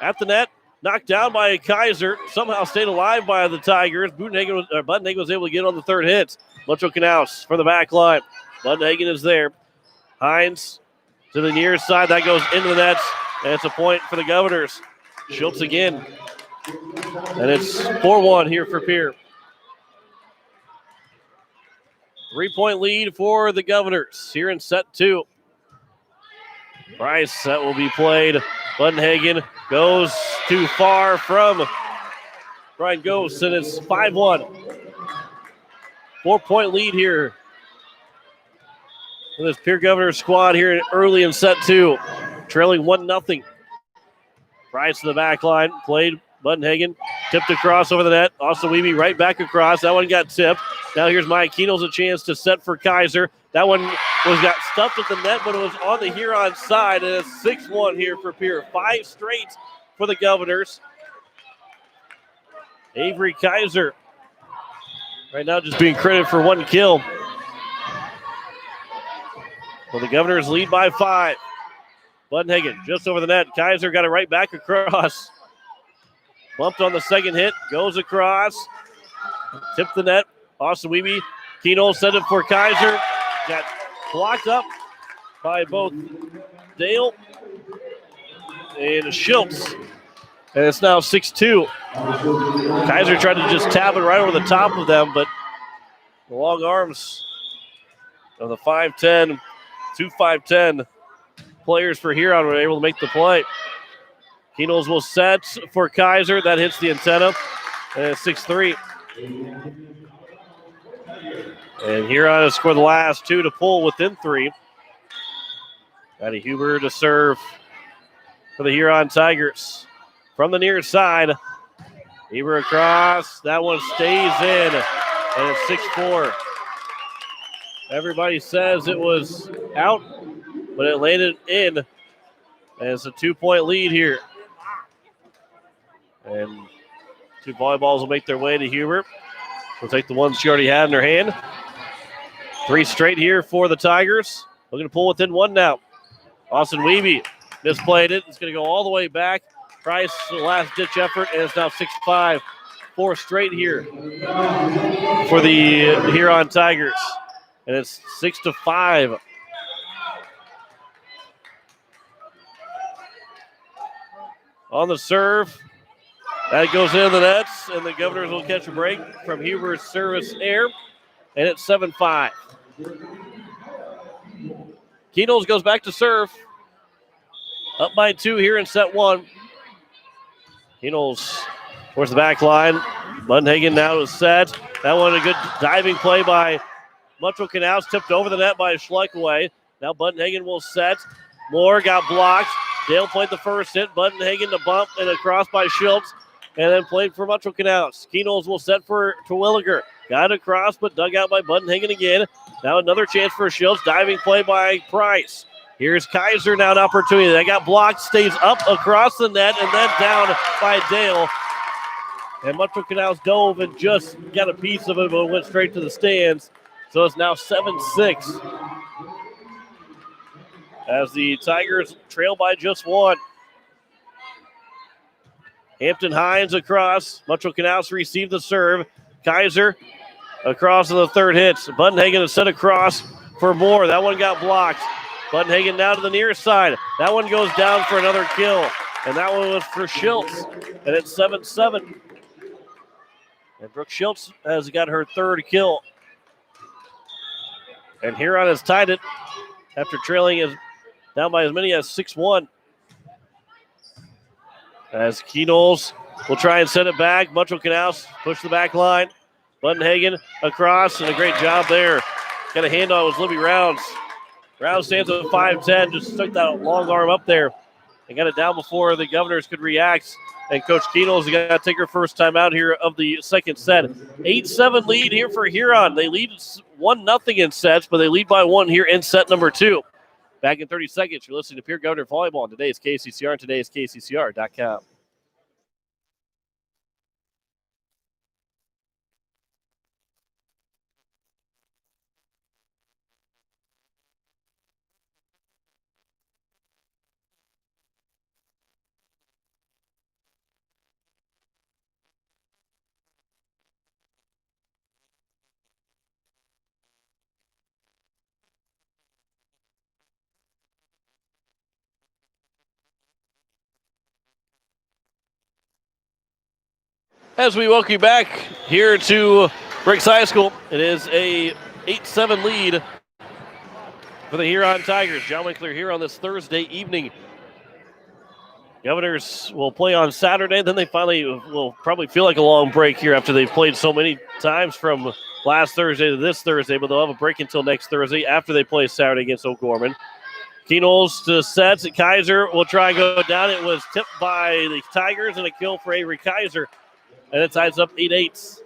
At the net. Knocked down by Kaiser. Somehow stayed alive by the Tigers. Budenhagen was able to get on the third hit. Mucho Knaus from the back line. Budenhagen is there. Hines to the near side. That goes into the nets. And it's a point for the Governors. Schultz again. And it's 4-1 here for Pierre. 3-point lead for the Governors here in set 2. Price, that will be played. Budenhagen goes too far from Brian Ghost, and it's 5-1. 4-point lead here for this Pierre Governors squad here early in set 2. Trailing 1-0. Price to the back line, played Budenhagen, tipped across over the net. Austin Wiebe right back across. That one got tipped. Now here's Mike Keenels, a chance to set for Kaiser. That one got stuffed at the net, but it was on the Huron side. And it's 6-1 here for Pierre. 5 straight for the Governors. Avery Kaiser right now just being credited for 1 kill. Well, the Governors lead by 5. Budenhagen just over the net. Kaiser got it right back across. Bumped on the second hit. Goes across. Tipped the net. Austin Wiebe. Keenels sent it for Kaiser. Got blocked up by both Dale and Schultz. And it's now 6-2. Kaiser tried to just tap it right over the top of them, but the long arms of the 5'10", 5'10" players for Huron were able to make the play. Keenels will set for Kaiser. That hits the antenna. And it's 6-3. And Huron has scored the last 2 to pull within 3. Maddie Huber to serve for the Huron Tigers. From the near side, Huber across. That one stays in. And it's 6-4. Everybody says it was out, but it landed in. And it's a 2-point lead here. And 2 volleyballs will make their way to Huber. She'll take the one she already had in her hand. 3 straight here for the Tigers. Looking to pull within 1 now. Austin Wiebe misplayed it. It's going to go all the way back Price, the last-ditch effort, and it's now 6-5. 4 straight here for the Huron Tigers. And it's 6-5. On the serve. That goes into the nets, and the Governors will catch a break from Huber's service air. And it's 7-5. Keenels goes back to serve. Up by 2 here in set 1. Keenels towards the back line. Bunhagen now to set. That one a good diving play by Mutual Canals, tipped over the net by Schleckaway. Now Bunhagen will set. Moore got blocked. Dale played the first hit. Bunhagen to bump and across by Schultz. And then played for Mutual Canals. Keenels will set for Terwilliger. Got it across, but dug out by Bunhagen again. Now another chance for Schultz. Diving play by Price. Here's Kaiser now an opportunity. That got blocked, stays up across the net, and then down by Dale. And Mutual Canals dove and just got a piece of it, but it went straight to the stands. So it's now 7-6. As the Tigers trail by just 1. Hampton Hines across. Mutual Canals received the serve. Kaiser across to the third hit. Bunhagen is set across for Moore. That one got blocked. Bunhagen now to the near side. That one goes down for another kill. And that one was for Schultz. And it's 7-7. And Brooke Schultz has got her third kill. And Huron has tied it after trailing down by as many as 6-1. As Keenels will try and send it back. Mutual Canals push the back line. Bunhagen across, and a great job there. Got a hand on it was Libby Rounds. Rounds stands at 5'10", just stuck that long arm up there and got it down before the Governors could react. And Coach Keenels got to take her first time out here of the second set. 8-7 lead here for Huron. They lead 1-0 in sets, but they lead by 1 here in set number 2. Back in 30 seconds, you're listening to Pierre Governor Volleyball on today's KCCR and today's KCCR.com. As we welcome you back here to Briggs High School, it is a 8-7 lead for the Huron Tigers. John Winkler here on this Thursday evening. Governors will play on Saturday. Then they finally will probably feel like a long break here after they've played so many times from last Thursday to this Thursday, but they'll have a break until next Thursday after they play Saturday against O'Gorman. Keenels to sets. Kaiser will try and go down. It was tipped by the Tigers and a kill for Avery Kaiser. And it ties up 8-8.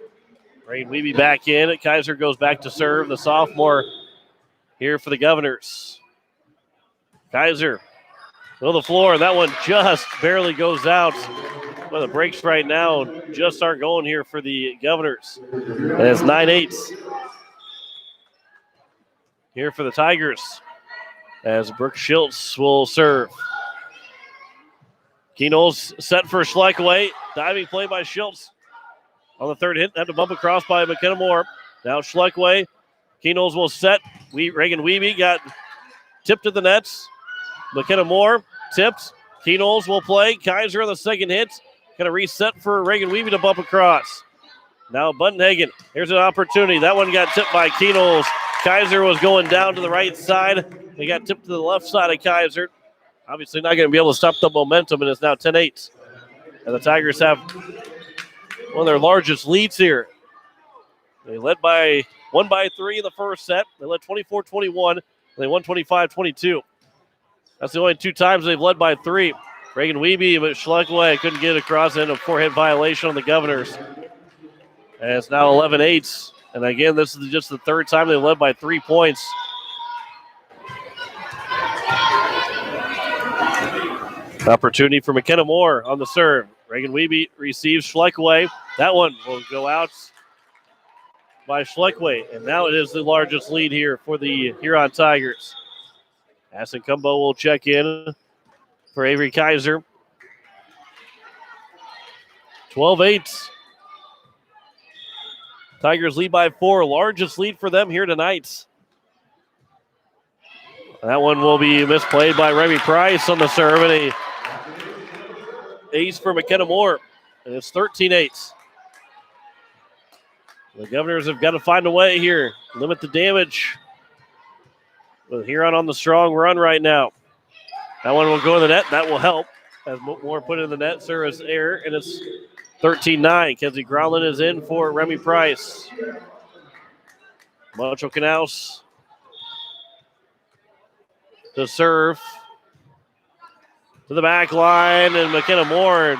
Rain Weeby back in. Kaiser goes back to serve. The sophomore here for the Governors. Kaiser to the floor. That one just barely goes out. Well, the breaks right now just aren't going here for the Governors. And it's 9-8 here for the Tigers as Brooke Schultz will serve. Keenels set for Schleckaway. Diving play by Schultz. On the third hit, had to bump across by McKenna Moore. Now Schleckaway. Keenels will set. Reagan Weeby got tipped to the nets. McKenna Moore tipped. Keenels will play. Kaiser on the second hit. Going to reset for Reagan Weeby to bump across. Now Bunhagen. Here's an opportunity. That one got tipped by Keenels. Kaiser was going down to the right side. They got tipped to the left side of Kaiser. Obviously not going to be able to stop the momentum, and it's now 10-8. And the Tigers have one of their largest leads here. They led by 1 by 3 in the first set. They led 24-21. They won 25-22. That's the only 2 times they've led by 3. Reagan Weeby, but Schleckaway couldn't get across the end of a 4-hit violation on the Governors. And it's now 11-8. And again, this is just the third time they've led by 3 points. Opportunity for McKenna Moore on the serve. Reagan Weeby receives Schleckaway. That one will go out by Schleckaway. And now it is the largest lead here for the Huron Tigers. Aston Cumbo will check in for Avery Kaiser. 12-8. Tigers lead by 4. Largest lead for them here tonight. That one will be misplayed by Remy Price on the serve, and a ace for McKenna Moore. And it's 13-8. The Governors have got to find a way here. Limit the damage. With Huron on the strong run right now. That one will go in the net. That will help. As Moore put it in the net, service error, and it's 13-9. Kenzie Growlin is in for Remy Price. Moncho Canals to serve to the back line, and McKenna Moore,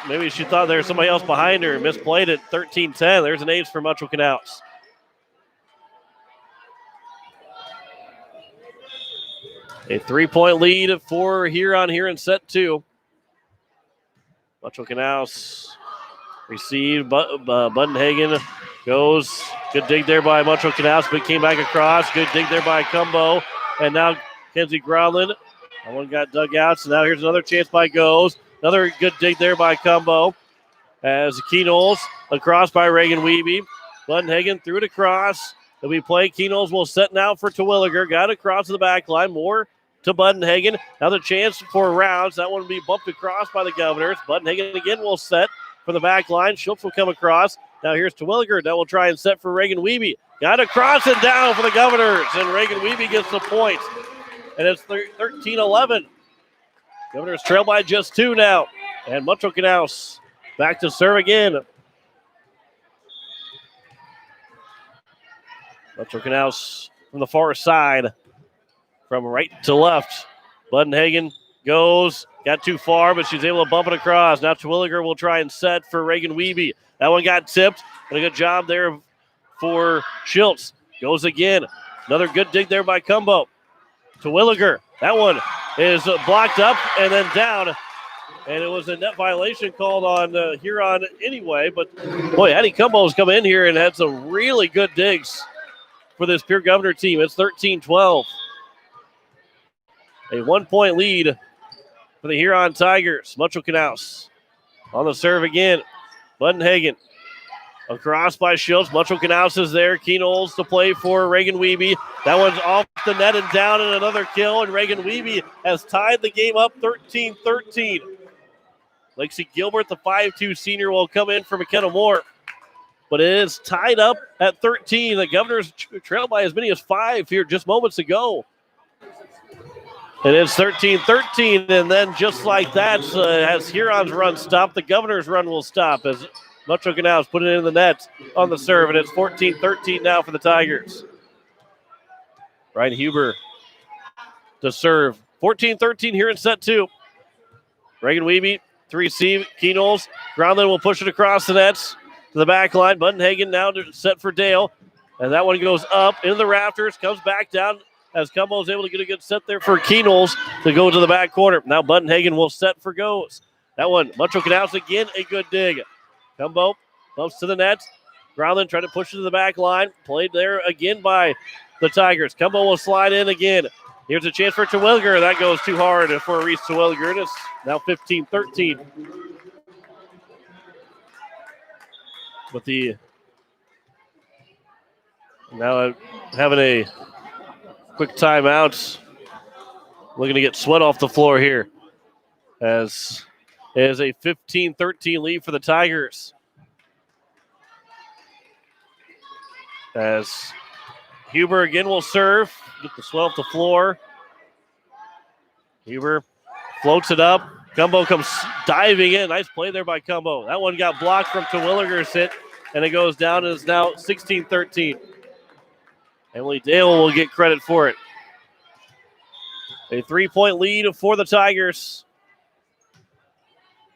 maybe she thought there was somebody else behind her, misplayed it. 13-10. There's an ace for Moncho Canals. A 3-point lead for Huron here in set 2. Moncho Canals received. Budenhagen goes. Good dig there by Moncho Canals, but came back across. Good dig there by Cumbo. And now Kenzie Growlin. That one got dug out, so now here's another chance by Goes. Another good dig there by Cumbo. As Keenol's across by Reagan Wiebe. Budenhagen threw it across. It'll be play. Keenol's will set now for Terwilliger. Got across to the back line. More to Budenhagen. Another chance for Rounds. That one will be bumped across by the Governors. Budenhagen again will set for the back line. Schultz will come across. Now here's Terwilliger. That will try and set for Reagan Wiebe. Got across and down for the Governors. And Reagan Wiebe gets the point. And it's 13-11. Governors trail by just 2 now. And Moncho Canals back to serve again. Moncho Canals from the far side. From right to left. Budenhagen goes. Got too far, but she's able to bump it across. Now Terwilliger will try and set for Reagan Wiebe. That one got tipped. And a good job there for Schultz. Goes again. Another good dig there by Cumbo. Terwilliger. That one is blocked up and then down. And it was a net violation called on Huron anyway. But, boy, Addie Cumbo's come in here and had some really good digs for this Pierre Governor team. It's 13-12. A 1-point lead for the Huron Tigers. Moncho Canals on the serve again. Budenhagen across by Schultz. Moncho Canals is there. Keenol's to play for Reagan Wiebe. That one's off the net and down, and another kill. And Reagan Wiebe has tied the game up 13-13. Lexi Gilbert, the 5'2 senior, will come in for McKenna Moore. But it is tied up at 13. The Governors trailed by as many as 5 here just moments ago. It is 13-13, and then just like that, as Huron's run stopped, the Governor's run will stop as Moncho Canals put it in the net on the serve, and it's 14-13 now for the Tigers. Ryan Huber to serve. 14-13 here in set 2. Reagan Wiebe to receive. Keenol's. Groundland will push it across the nets to the back line. Budenhagen now to set for Dale, and that one goes up into the rafters, comes back down. As Cumbo is able to get a good set there for Keenol's to go to the back corner. Now Budenhagen will set for Goes. That one, Moncho Canals again, a good dig. Cumbo bumps to the net. Groundland trying to push it to the back line. Played there again by the Tigers. Cumbo will slide in again. Here's a chance for Terwilliger. That goes too hard for Reese Terwilliger. It is now 15-13. With the now having a quick timeout. Looking to get Sweat off the floor here. As it is a 15-13 lead for the Tigers. As Huber again will serve. Get the Sweat off the floor. Huber floats it up. Cumbo comes diving in. Nice play there by Cumbo. That one got blocked from Terwilliger's hit, and it goes down and is now 16-13. Emily Dale will get credit for it. A 3-point lead for the Tigers.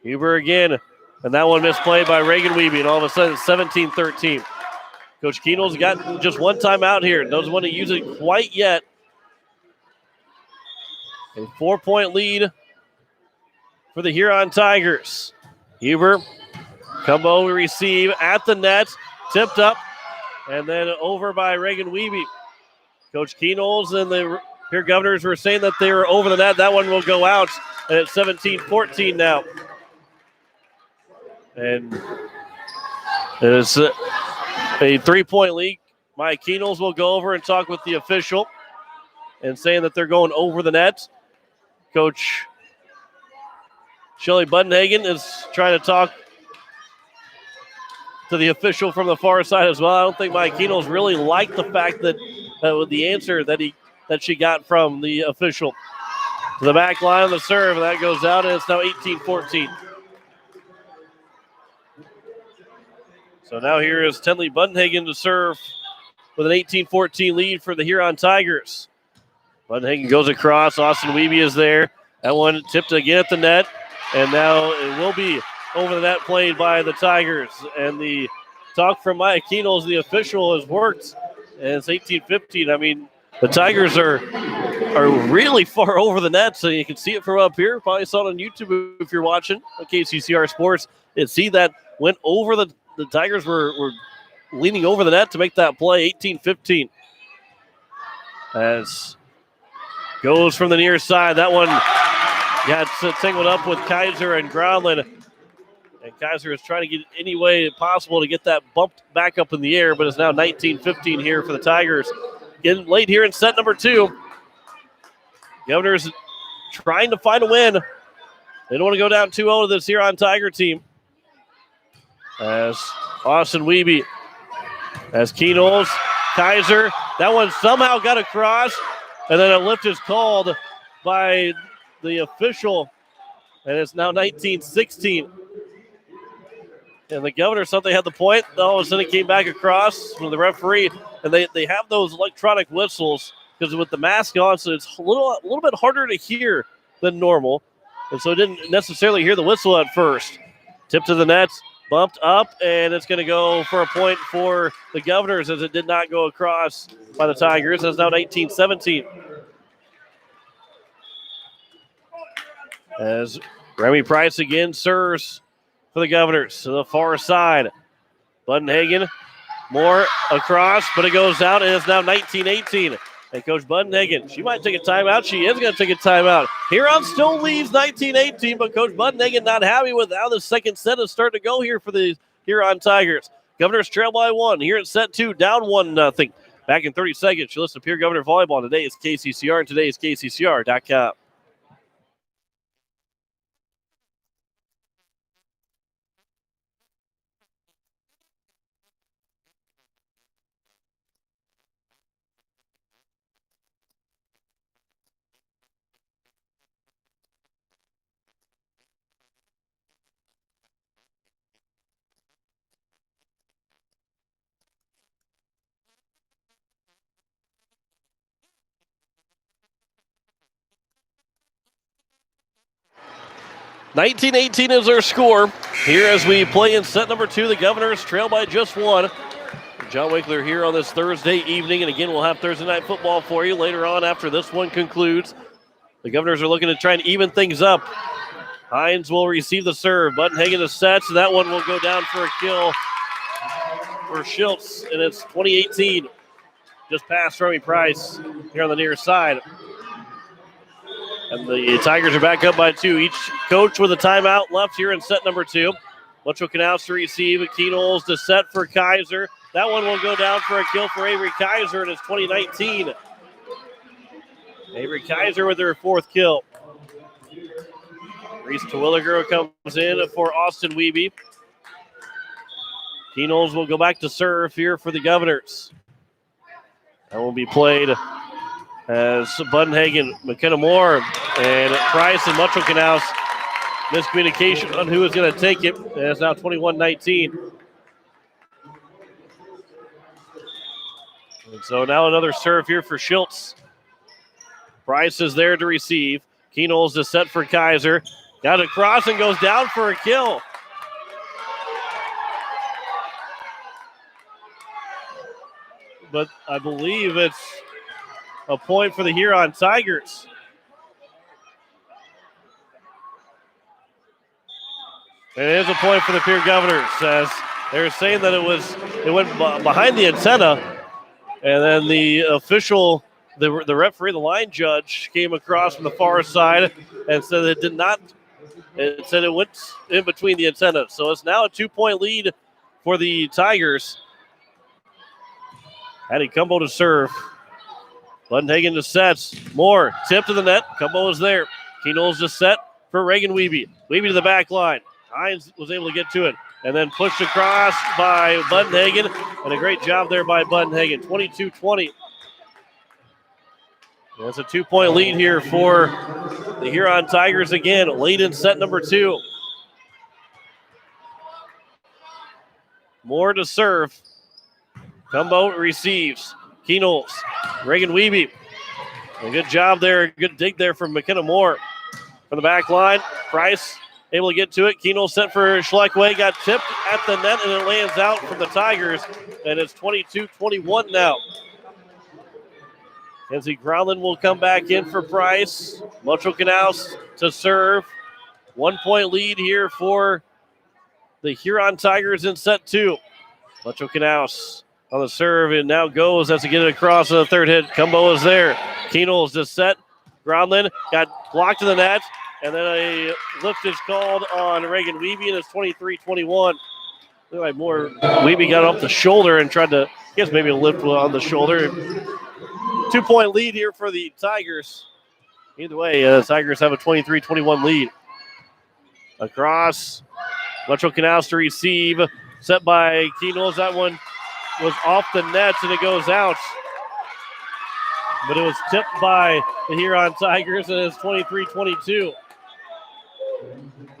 Huber again, and that one misplayed by Reagan Wiebe, and all of a sudden it's 17-13. Coach Keenol's got just one timeout here. Doesn't want to use it quite yet. A 4-point lead for the Huron Tigers. Huber, Cumbo will receive at the net, tipped up, and then over by Reagan Wiebe. Coach Keenol's and the Pierre Governors were saying that they were over the net. That one will go out, and it's 17-14 now. And it's a 3-point lead. Mike Keenels will go over and talk with the official and saying that they're going over the net. Coach Shelly Budenhagen is trying to talk to the official from the far side as well. I don't think Mike Keenels really liked the fact that the answer that she got from the official. To the back line on the serve, and that goes out, and it's now 18-14. So now here is Tenley Budenhagen to serve with an 18-14 lead for the Huron Tigers. Budenhagen goes across. Austin Wiebe is there. That one tipped again at the net, and now it will be over the net played by the Tigers. And the talk from Mike Keenels, the official, has worked, and it's 18-15. I mean, the Tigers are really far over the net, so you can see it from up here. Probably saw it on YouTube if you're watching on KCCR Sports. And see that went over the Tigers were leaning over the net to make that play. 18-15. As goes from the near side. That one got tangled up with Kaiser and Groundland. And Kaiser is trying to get any way possible to get that bumped back up in the air, but it's now 19-15 here for the Tigers. Getting late here in set number 2. Governors trying to find a win. They don't want to go down 2-0 to this Huron Tiger team. As Austin Wiebe, as Keenels, Kaiser. That one somehow got across, and then a lift is called by the official, and it's now 19-16. And the Governors thought they had the point. All of a sudden it came back across from the referee, and they have those electronic whistles because with the mask on, so it's a little bit harder to hear than normal. And so didn't necessarily hear the whistle at first. Tip to the nets, bumped up, and it's going to go for a point for the Governors as it did not go across by the Tigers. It's now 19-17. As Remy Price again serves for the Governors to the far side. Budenhagen, more across, but it goes out, and it's now 19-18. And Coach Budenhagen, she might take a timeout. She is going to take a timeout. Huron still leads 19-18, but Coach Budenhagen not happy with how the second set is starting to go here for the Huron Tigers. Governors trail by 1. Here in set 2, down 1-0. Back in 30 seconds, you listen to Pierre Governor Volleyball. Today is KCCR, and today is KCCR.com. $19-18 is our score. Here as we play in set number 2, the Governors trail by just 1. John Winkler here on this Thursday evening, and again, we'll have Thursday night football for you later on after this one concludes. The Governors are looking to try and even things up. Hines will receive the serve. Budenhagen is set, so that one will go down for a kill for Schultz, and it's 20-18. Just past Remy Price here on the near side. And the Tigers are back up by 2. Each coach with a timeout left here in set number 2. Mitchell Knaus to receive. Keenels to set for Kaiser. That one will go down for a kill for Avery Kaiser, and it's 20-19. Avery Kaiser with her 4th kill. Reese Terwilliger comes in for Austin Wiebe. Keenels will go back to serve here for the Governors. That will be played as Budenhagen, McKenna Moore, and Price and Mitchell Knaus. Miscommunication on who is going to take it. And it's now 21-19. And so now another serve here for Schultz. Price is there to receive. Keenels is set for Kaiser. Got it across and goes down for a kill. But I believe it's a point for the Huron Tigers. And it is a point for the Pierre Governors, as they're saying that it went behind the antenna, and then the official, the referee, the line judge, came across from the far side and said it did not It said it went in between the antennas. So it's now a 2-point lead for the Tigers. Hattie Cumbo to serve. Bundenhagen to sets. Moore, tip to the net. Cumbo is there. Keno's to set for Reagan Wiebe. Wiebe to the back line. Hines was able to get to it and then pushed across by Bundenhagen. And a great job there by Bundenhagen. 22-20. That's a 2-point lead here for the Huron Tigers again, late in set number 2. Moore to serve. Cumbo receives. Kenols. Reagan Wiebe. A good job there. Good dig there from McKenna Moore. From the back line, Price able to get to it. Kenols sent for Schleckway. Got tipped at the net, and it lands out from the Tigers. And it's 22-21 now. Kenzie Groundland will come back in for Price. Mucho Canals to serve. 1-point lead here for the Huron Tigers in set 2. Mucho Canals on the serve and now goes as to get it across the third hit. Cumbo is there. Kenols just set. Groundland got blocked to the net, and then a lift is called on Reagan Wiebe, and it's 23-21. Looked like more Wiebe got off the shoulder and tried to, I guess maybe a lift on the shoulder. 2-point lead here for the Tigers. Either way, the Tigers have a 23-21 lead. Across, Mucho Canals to receive. Set by Kenols. That one was off the nets and it goes out. But it was tipped by the Huron Tigers, and it's 23-22.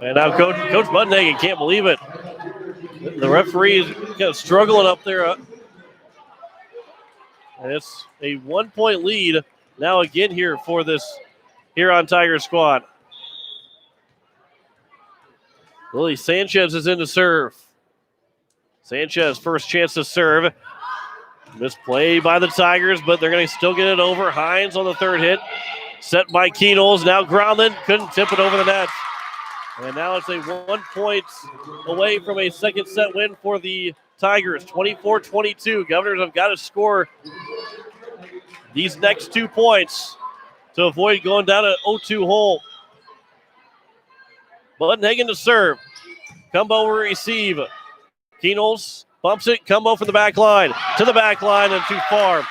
And now Coach Bundenhagen can't believe it. The referee is kind of struggling up there. And it's a 1-point lead now again here for this Huron Tigers squad. Lily Sanchez is in to serve. Sanchez, first chance to serve. Misplay by the Tigers, but they're going to still get it over. Hines on the third hit. Set by Kenols. Now Groundland couldn't tip it over the net. And now it's a 1 point away from a second set win for the Tigers. 24-22. Governors have got to score these next 2 points to avoid going down an 0-2 hole. Bundenhagen to serve. Cumbo will receive. Kenols bumps it. Cumbo from the back line. To the back line and too far.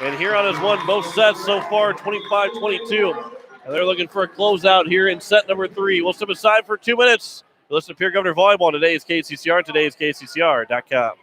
And Huron has won both sets so far, 25-22. And they're looking for a closeout here in set number 3. We'll step aside for 2 minutes. Listen to Pierre Governor Volleyball. Today is KCCR. Today is KCCR.com.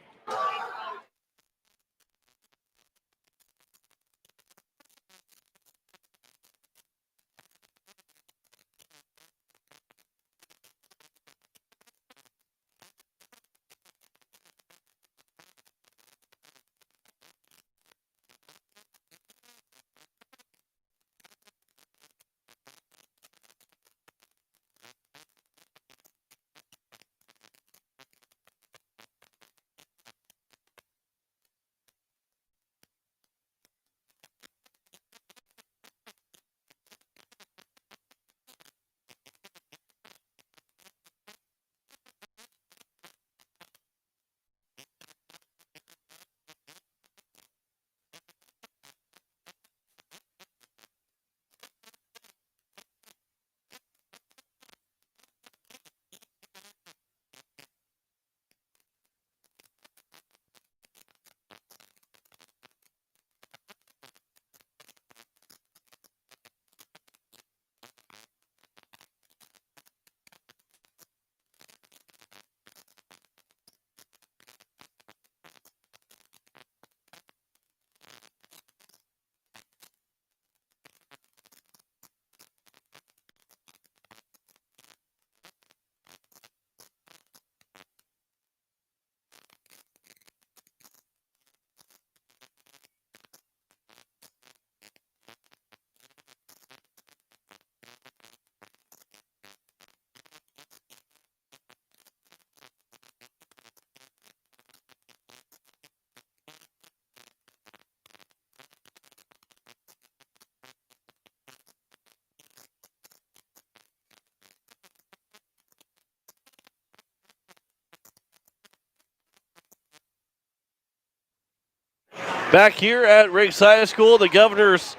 Back here at Riggs High School, the Governors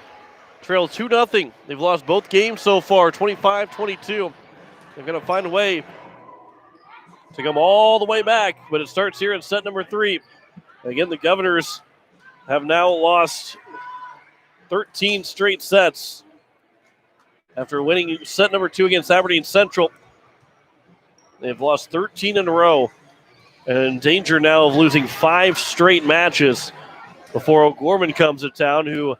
trail 2-0. They've lost both games so far, 25-22. They're going to find a way to come all the way back, but it starts here in set number 3. Again, the Governors have now lost 13 straight sets after winning set number 2 against Aberdeen Central. They've lost 13 in a row and in danger now of losing 5 straight matches before O'Gorman comes to town, who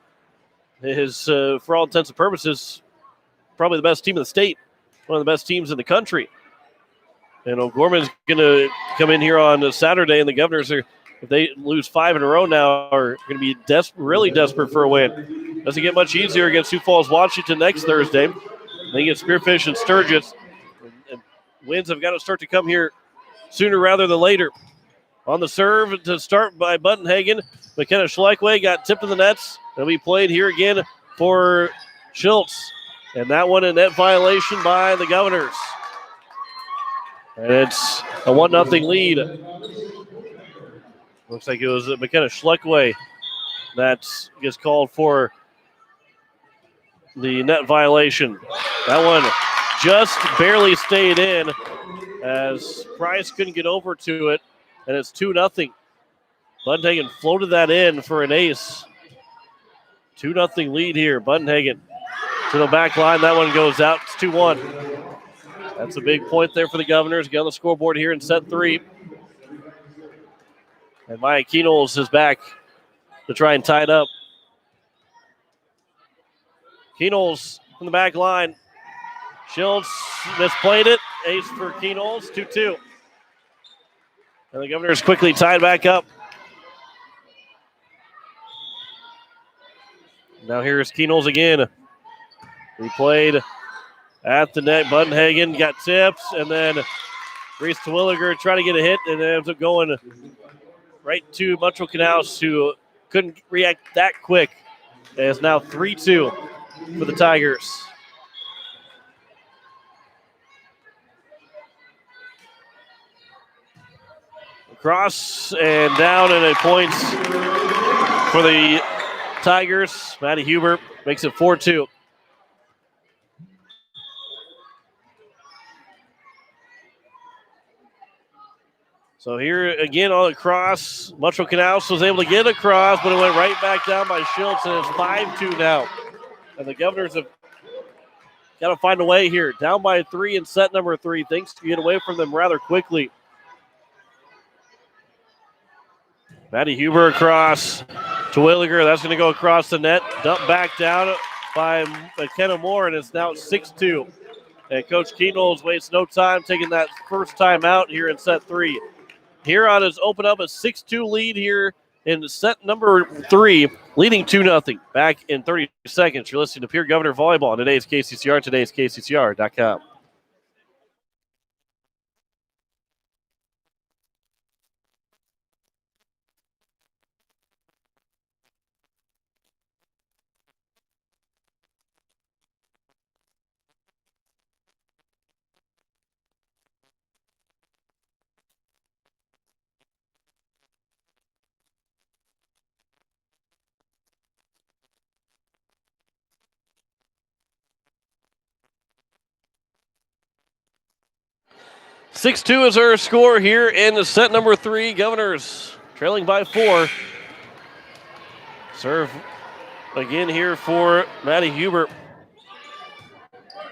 is, for all intents and purposes, probably the best team in the state, one of the best teams in the country. And O'Gorman's going to come in here on Saturday, and the Governors are, if they lose 5 in a row now, are going to be really desperate for a win. Doesn't get much easier against Sioux Falls, Washington next Thursday. They get Spearfish and Sturgis. And wins have got to start to come here sooner rather than later. On the serve to start by Buttonhagen. McKenna Schleckway got tipped in the nets. It'll be played here again for Schultz. And that one a net violation by the Governors. And it's a 1-0 lead. Looks like it was McKenna Schleckway that gets called for the net violation. That one just barely stayed in as Price couldn't get over to it, and it's 2-0. Buttonhagen floated that in for an ace. 2-0 lead here. Buttonhagen to the back line. That one goes out. It's 2-1. That's a big point there for the Governors. Get on the scoreboard here in set 3. And Maya Keenolz is back to try and tie it up. Keenolz from the back line. Schultz misplayed it. Ace for Keenolz. 2-2. And the Governors quickly tied back up. Now here's Keenolz again. He played at the net. Buttonhagen got tips, and then Reese Terwilliger trying to get a hit, and it ends up going right to Muntro Canals, who couldn't react that quick. And it's now 3-2 for the Tigers. Across and down, and it points for the Tigers. Maddie Huber makes it 4-2. So here again on the cross, Muntro Canals was able to get across, but it went right back down by Schultz, and it's 5-2 now. And the Governors have got to find a way here. Down by 3 in set number 3. Things to get away from them rather quickly. Maddie Huber across to Williger. That's going to go across the net. Dumped back down by McKenna Moore, and it's now 6-2. And Coach Keenolz wastes no time taking that first time out here in set 3. Huron has opened up a 6-2 lead here in set number 3, leading 2-0. Back in 30 seconds. You're listening to Pierre Governor Volleyball on today's KCCR, today's KCCR.com. (6-2) is our score here in the set number 3. Governors trailing by 4. Serve again here for Maddie Huber.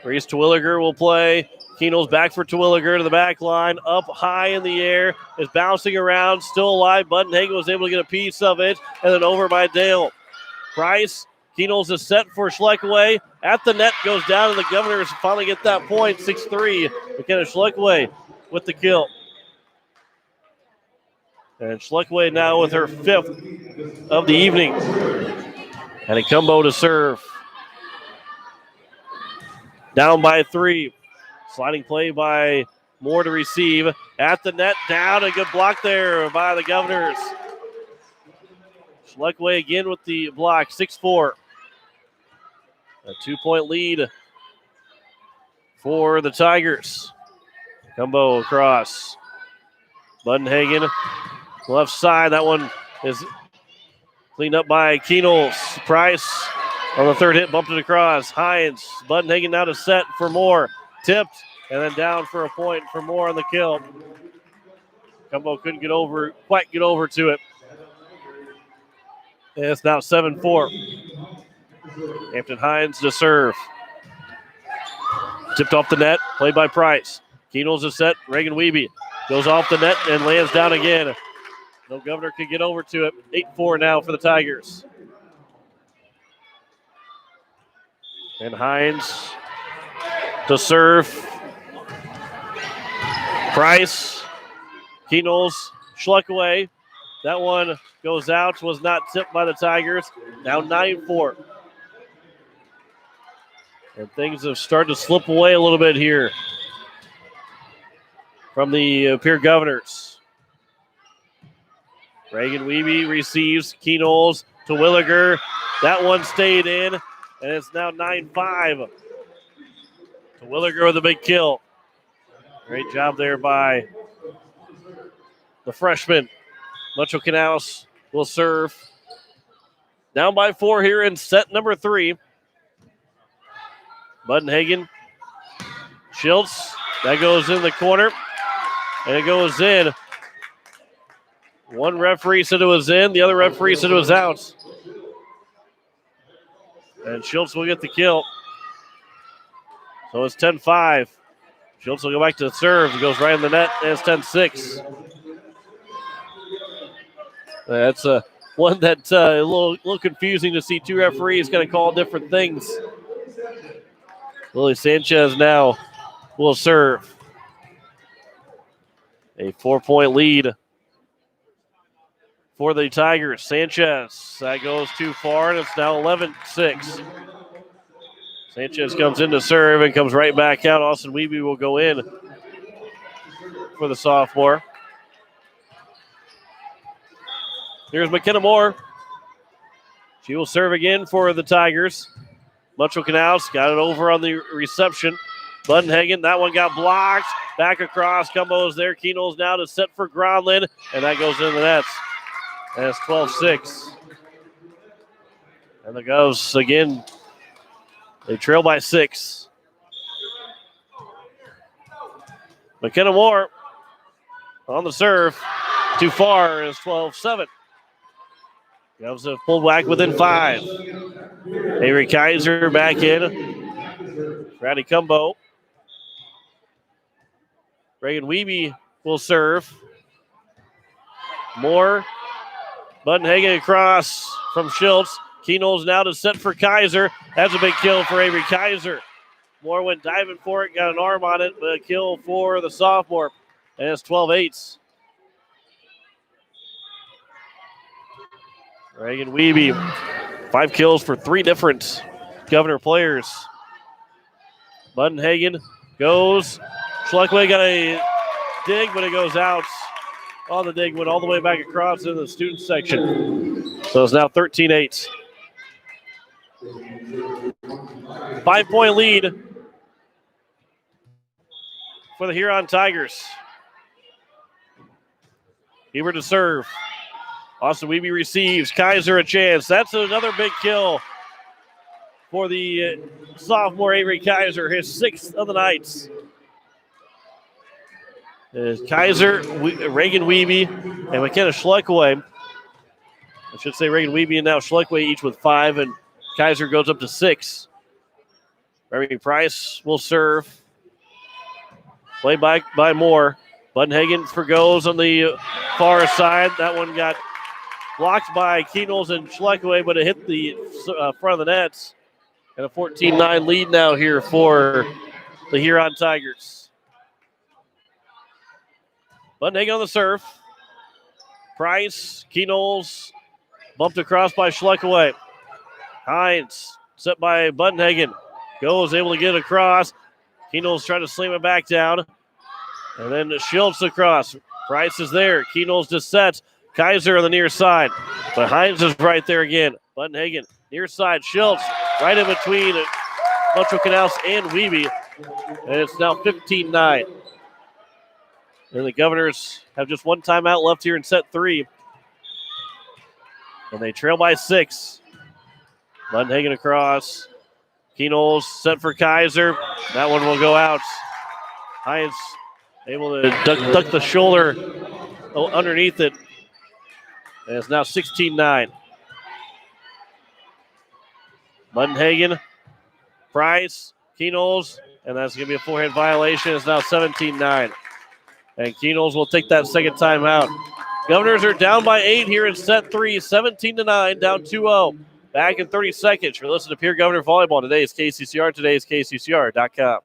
Reese Terwilliger will play. Keenolz back for Terwilliger to the back line. Up high in the air. Is bouncing around. Still alive. Buttonhagen was able to get a piece of it. And then over by Dale. Price. Keenolz is set for Schleckway. At the net goes down, and the Governors finally get that point. 6-3. McKenna Schleckway with the kill. And Schleckway now with her 5th of the evening. And a combo to serve. Down by 3. Sliding play by Moore to receive. At the net, down. A good block there by the Governors. Schleckway again with the block. 6-4. A 2-point lead for the Tigers. Combo across. Buttonhagen, left side. That one is cleaned up by Keenolz. Price on the third hit, bumped it across. Hines, Buttonhagen now to set for Moore. Tipped, and then down for a point for Moore on the kill. Cumbo couldn't quite get over to it. And it's now 7-4. Hampton Hines to serve. Tipped off the net, played by Price. Keenel's a set, Reagan Wiebe goes off the net and lands down again. No Governor could get over to it. 8-4 now for the Tigers. And Hines to serve. Price, Keenel's, Schluckaway. That one goes out, was not tipped by the Tigers. Now 9-4. And things have started to slip away a little bit here from the Pierre Governors. Reagan Wiebe receives. Keenel's to Williger. That one stayed in, and it's now 9-5. To Williger with a big kill. Great job there by the freshman. Mucho Canals will serve. Down by 4 here in set number 3. Budenhagen. Schultz. That goes in the corner. And it goes in. One referee said it was in. The other referee said it was out. And Schultz will get the kill. So it's 10-5. Schultz will go back to the serve. It goes right in the net. And it's 10-6. That's one that's a little confusing to see two referees kind of call different things. Lily Sanchez now will serve. A 4-point lead for the Tigers. Sanchez, that goes too far, and it's now 11-6. Sanchez comes in to serve and comes right back out. Austin Wiebe will go in for the sophomore. Here's McKenna Moore. She will serve again for the Tigers. Mucho Canals got it over on the reception. Budenhagen, that one got blocked. Back across, Cumbo's there. Keenel's now to set for Gronlin, and that goes in the nets. And it's 12-6. And the Govs, again, they trail by 6. McKenna Moore on the serve. Too far, is 12-7. Govs have pulled back within 5. Avery Kaiser back in. Brady Cumbo. Reagan Wiebe will serve. Moore. Budenhagen across from Schultz. Keenel's now to set for Kaiser. That's a big kill for Avery Kaiser. Moore went diving for it, got an arm on it, but a kill for the sophomore. And it's 12-8. Reagan Wiebe, 5 kills for 3 different Governor players. Budenhagen goes. Schluckway got a dig, but it goes out. On the dig, went all the way back across into the student section. So it's now 13-8. 5-point lead for the Huron Tigers. Huber to serve. Austin Wiebe receives. Kaiser a chance. That's another big kill for the sophomore Avery Kaiser, his 6th of the night. Kaiser, Reagan Wiebe, and McKenna Schluckaway. I should say Reagan Wiebe and now Schluckaway each with 5, and Kaiser goes up to 6. Mary Price will serve. Play by Moore. Budenhagen for goes on the far side. That one got blocked by Keenels and Schluckaway, but it hit the front of the nets. And a 14-9 lead now here for the Huron Tigers. Budenhagen on the serve. Price, Keenels, bumped across by Schluckaway. Hines, set by Budenhagen. Goes, able to get across. Keenels trying to slam it back down. And then Schultz across. Price is there. Keenels just sets. Kaiser on the near side. But Hines is right there again. Budenhagen, near side. Schultz right in between Mucho Canals and Wiebe. And it's now 15-9. And the Governors have just one timeout left here in set 3. And they trail by 6. Budenhagen across. Keenels set for Kaiser. That one will go out. Hines able to duck the shoulder underneath it. And it's now 16-9. Budenhagen, Price, Keenholz, and that's going to be a forehead violation. It's now 17-9. And Keenholz will take that second timeout. Governors are down by 8 here in set 3, 17-9, down 2-0. Back in 30 seconds. You're listening to Pierre Governor Volleyball. Today is KCCR. Today is KCCR.com.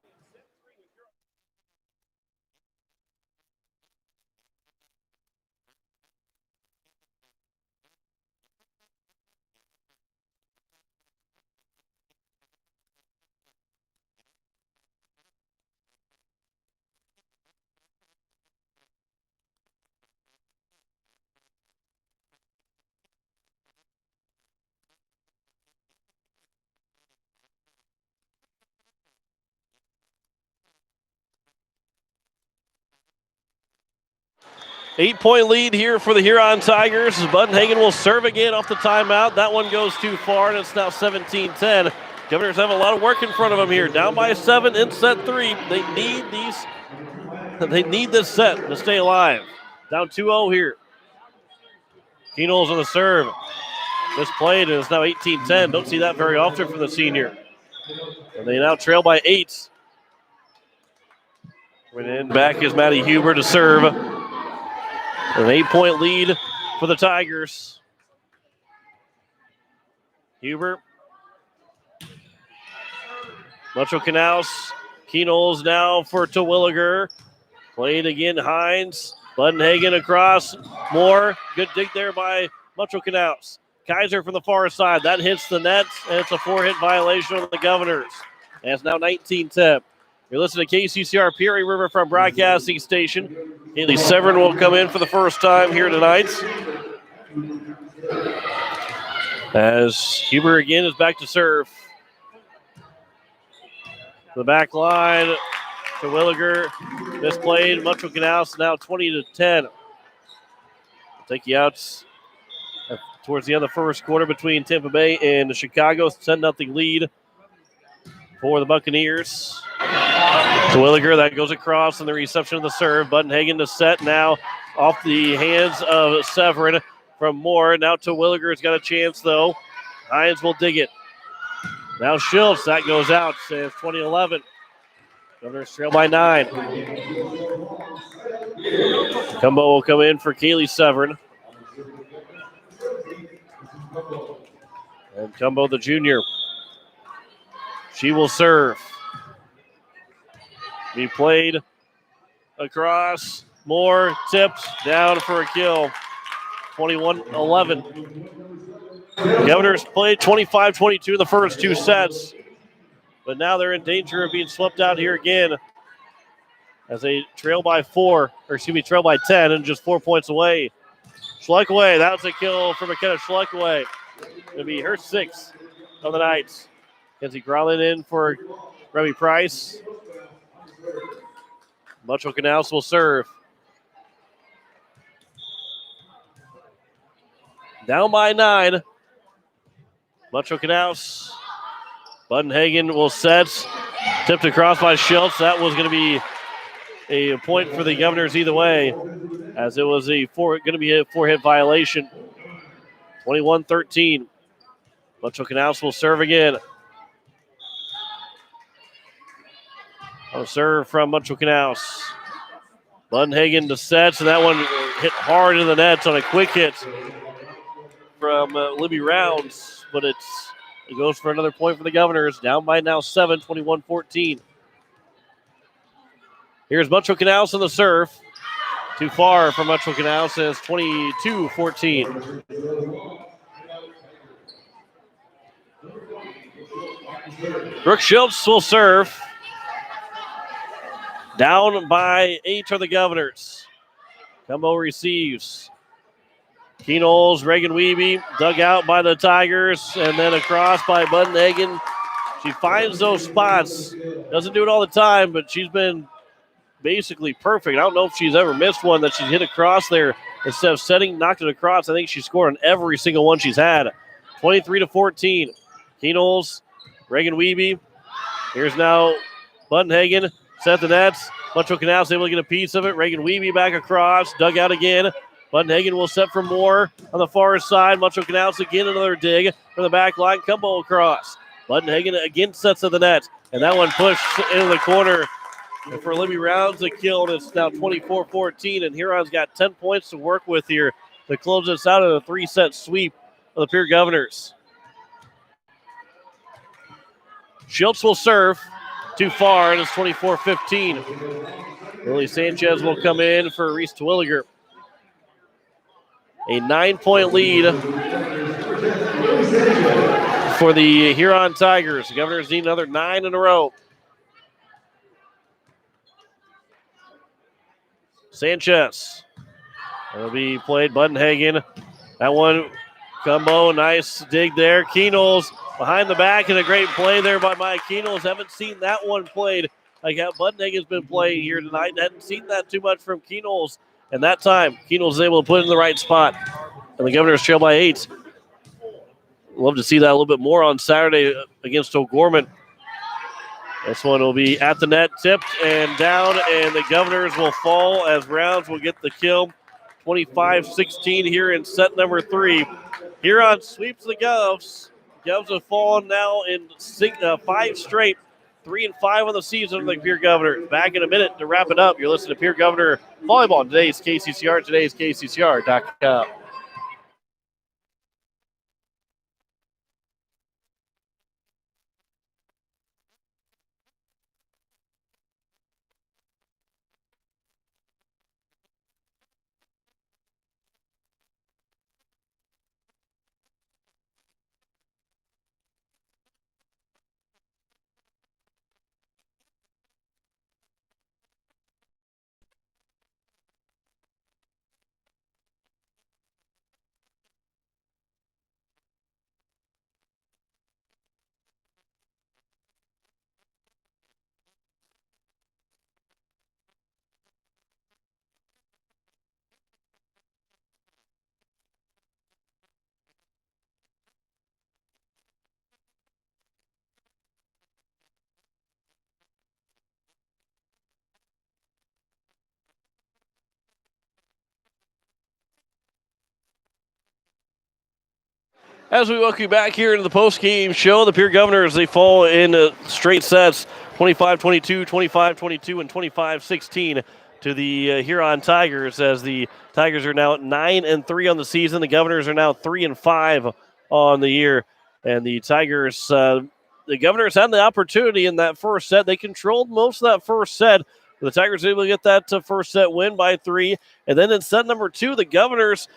Eight-point lead here for the Huron Tigers. Budenhagen will serve again off the timeout. That one goes too far, and it's now 17-10. Governors have a lot of work in front of them here. Down by 7 in set 3. They need this set to stay alive. Down 2-0 here. Keenholz on the serve. Misplayed, and it's now 18-10. Don't see that very often from the senior. And they now trail by 8. Went in, back is Maddie Huber to serve. An 8-point lead for the Tigers. Huber. Metro Canals. Keenholz now for Terwilliger. Played again, Hines. Budenhagen across. Moore. Good dig there by Metro Canals. Kaiser from the far side. That hits the net, and it's a 4-hit violation on the Governors. And it's now 19-10. You're listening to KCCR Peoria Riverfront Broadcasting Station. Kaylee Severin will come in for the first time here tonight. As Huber again is back to serve. The back line to Williger. Misplayed. Metro Canals now 20-10. Take you out towards the end of the first quarter between Tampa Bay and Chicago. 10-0 lead for the Buccaneers. Terwilliger, that goes across, and the reception of the serve. Budenhagen to set now off the hands of Severin from Moore. Now Terwilliger's got a chance, though. Hines will dig it. Now Schultz, that goes out. It's 20-11. Governors trail by 9. Cumbo will come in for Kaylee Severin. And Cumbo, the junior. She will serve. Be played across. Moore tipped down for a kill. 21-11. Governors played 25-22 in the first 2 sets. But now they're in danger of being swept out here again as they trail by 10 and just 4 points away. Schleckaway, that was a kill for McKenna Schleckaway. It'll be her 6th of the night. Kenzie Growlin in for Remy Price. Metro Canals will serve. Down by 9. Metro Canals. Budenhagen will set. Tipped across by Schultz. That was going to be a point for the Governors either way, as it was going to be a 4-hit violation. 21-13. Metro Canals will serve again. A serve from Metro Canals. Budenhagen to sets, and that one hit hard in the nets on a quick hit from Libby Rounds, but it goes for another point for the Governors. Down by now 7, 21-14. Here's Metro Canals on the serve. Too far from Metro Canals, and it's 22-14. Brooke Schultz will serve. Down by 8 are the Governors. Cumbo receives. Keenholz, Reagan Wiebe, dug out by the Tigers, and then across by Budenhagen. She finds those spots. Doesn't do it all the time, but she's been basically perfect. I don't know if she's ever missed one that she's hit across there instead of setting, knocked it across. I think she scored on every single one she's had. 23-14. Keenholz, Reagan Wiebe. Here's now Budenhagen. Set the nets. Metro Canals able to get a piece of it. Reagan Weeby back across, dug out again. Buttonhagen will set for more on the far side. Metro Canals again, another dig from the back line. Combo across. Buttonhagen again sets to the net. And that one pushed into the corner for Libby Rounds a kill. And it's now 24-14. And Huron's got 10 points to work with here to close this out in a 3-set sweep of the Pierre Governors. Schultz will serve. Too far, and it's 24-15. Lily Sanchez will come in for Reese Terwilliger. A 9-point lead for the Huron Tigers. The Governors need another 9 in a row. Sanchez. That'll be played Buttonhagen. That one, combo, nice dig there. Keenels behind the back, and a great play there by Mike Keenels. Haven't seen that one played like how Buttonhagen's been playing here tonight. Hadn't seen that too much from Keenels. And that time, Keenels is able to put it in the right spot. And the Governors trail by 8. Love to see that a little bit more on Saturday against O'Gorman. This one will be at the net, tipped and down, and the Governors will fall as Rounds will get the kill. 25-16 here in set number 3. Huron sweeps the Govs. Govs have fallen now in 5 straight. 3-5 on the season for the Pierre Governors. Back in a minute to wrap it up. You're listening to Pierre Governor Volleyball on today's KCCR, today's KCCR.com. As we welcome you back here into the post-game show, the Pierre Governors, they fall in straight sets, 25-22, 25-22, and 25-16 to the Huron Tigers, as the Tigers are now 9-3 on the season. The Governors are now 3-5 on the year. And the Tigers, the Governors had the opportunity in that first set. They controlled most of that first set. The Tigers were able to get that first set win by 3. And then in set number 2, the Governors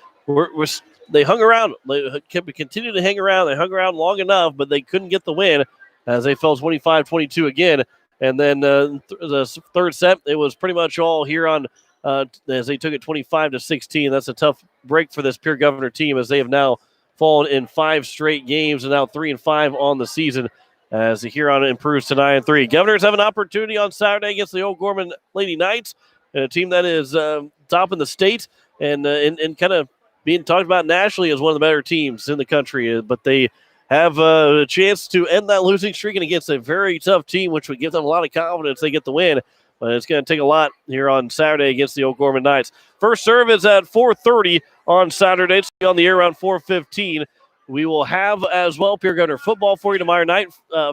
they hung around. They continued to hang around. They hung around long enough, but they couldn't get the win as they fell 25-22 again. And then the third set, it was pretty much all Huron as they took it 25-16. That's a tough break for this Pierre Governor team, as they have now fallen in 5 straight games and now 3-5 on the season, as the Huron improves to 9-3. Governors have an opportunity on Saturday against the O'Gorman Lady Knights, and a team that is top in the state and kind of being talked about nationally as one of the better teams in the country. But they have a chance to end that losing streak and against a very tough team, which would give them a lot of confidence they get the win. But it's going to take a lot here on Saturday against the O'Gorman Knights. First serve is at 4:30 on Saturday. It's on the air around 4:15. We will have as well Pierre Governor football for you tomorrow night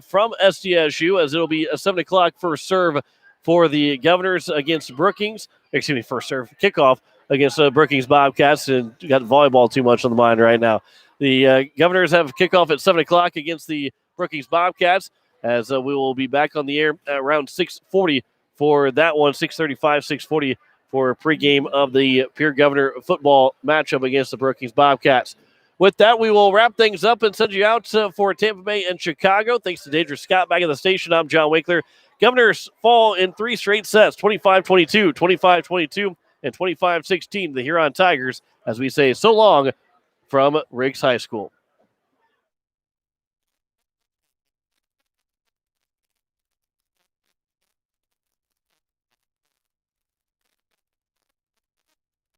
from SDSU, as it'll be a 7 o'clock first serve for the Governors against Brookings. Excuse me, first serve kickoff against Brookings Bobcats, and got volleyball too much on the mind right now. The Governors have kickoff at 7 o'clock against the Brookings Bobcats, as we will be back on the air at around 6:40 for that one, 6:35, 6:40 for a pregame of the Pierre Governor football matchup against the Brookings Bobcats. With that, we will wrap things up and send you out for Tampa Bay and Chicago. Thanks to Deidre Scott back at the station. I'm John Winkler. Governors fall in 3 straight sets, 25-22, 25-22, and 25-16 the Huron Tigers, as we say so long from Riggs High School.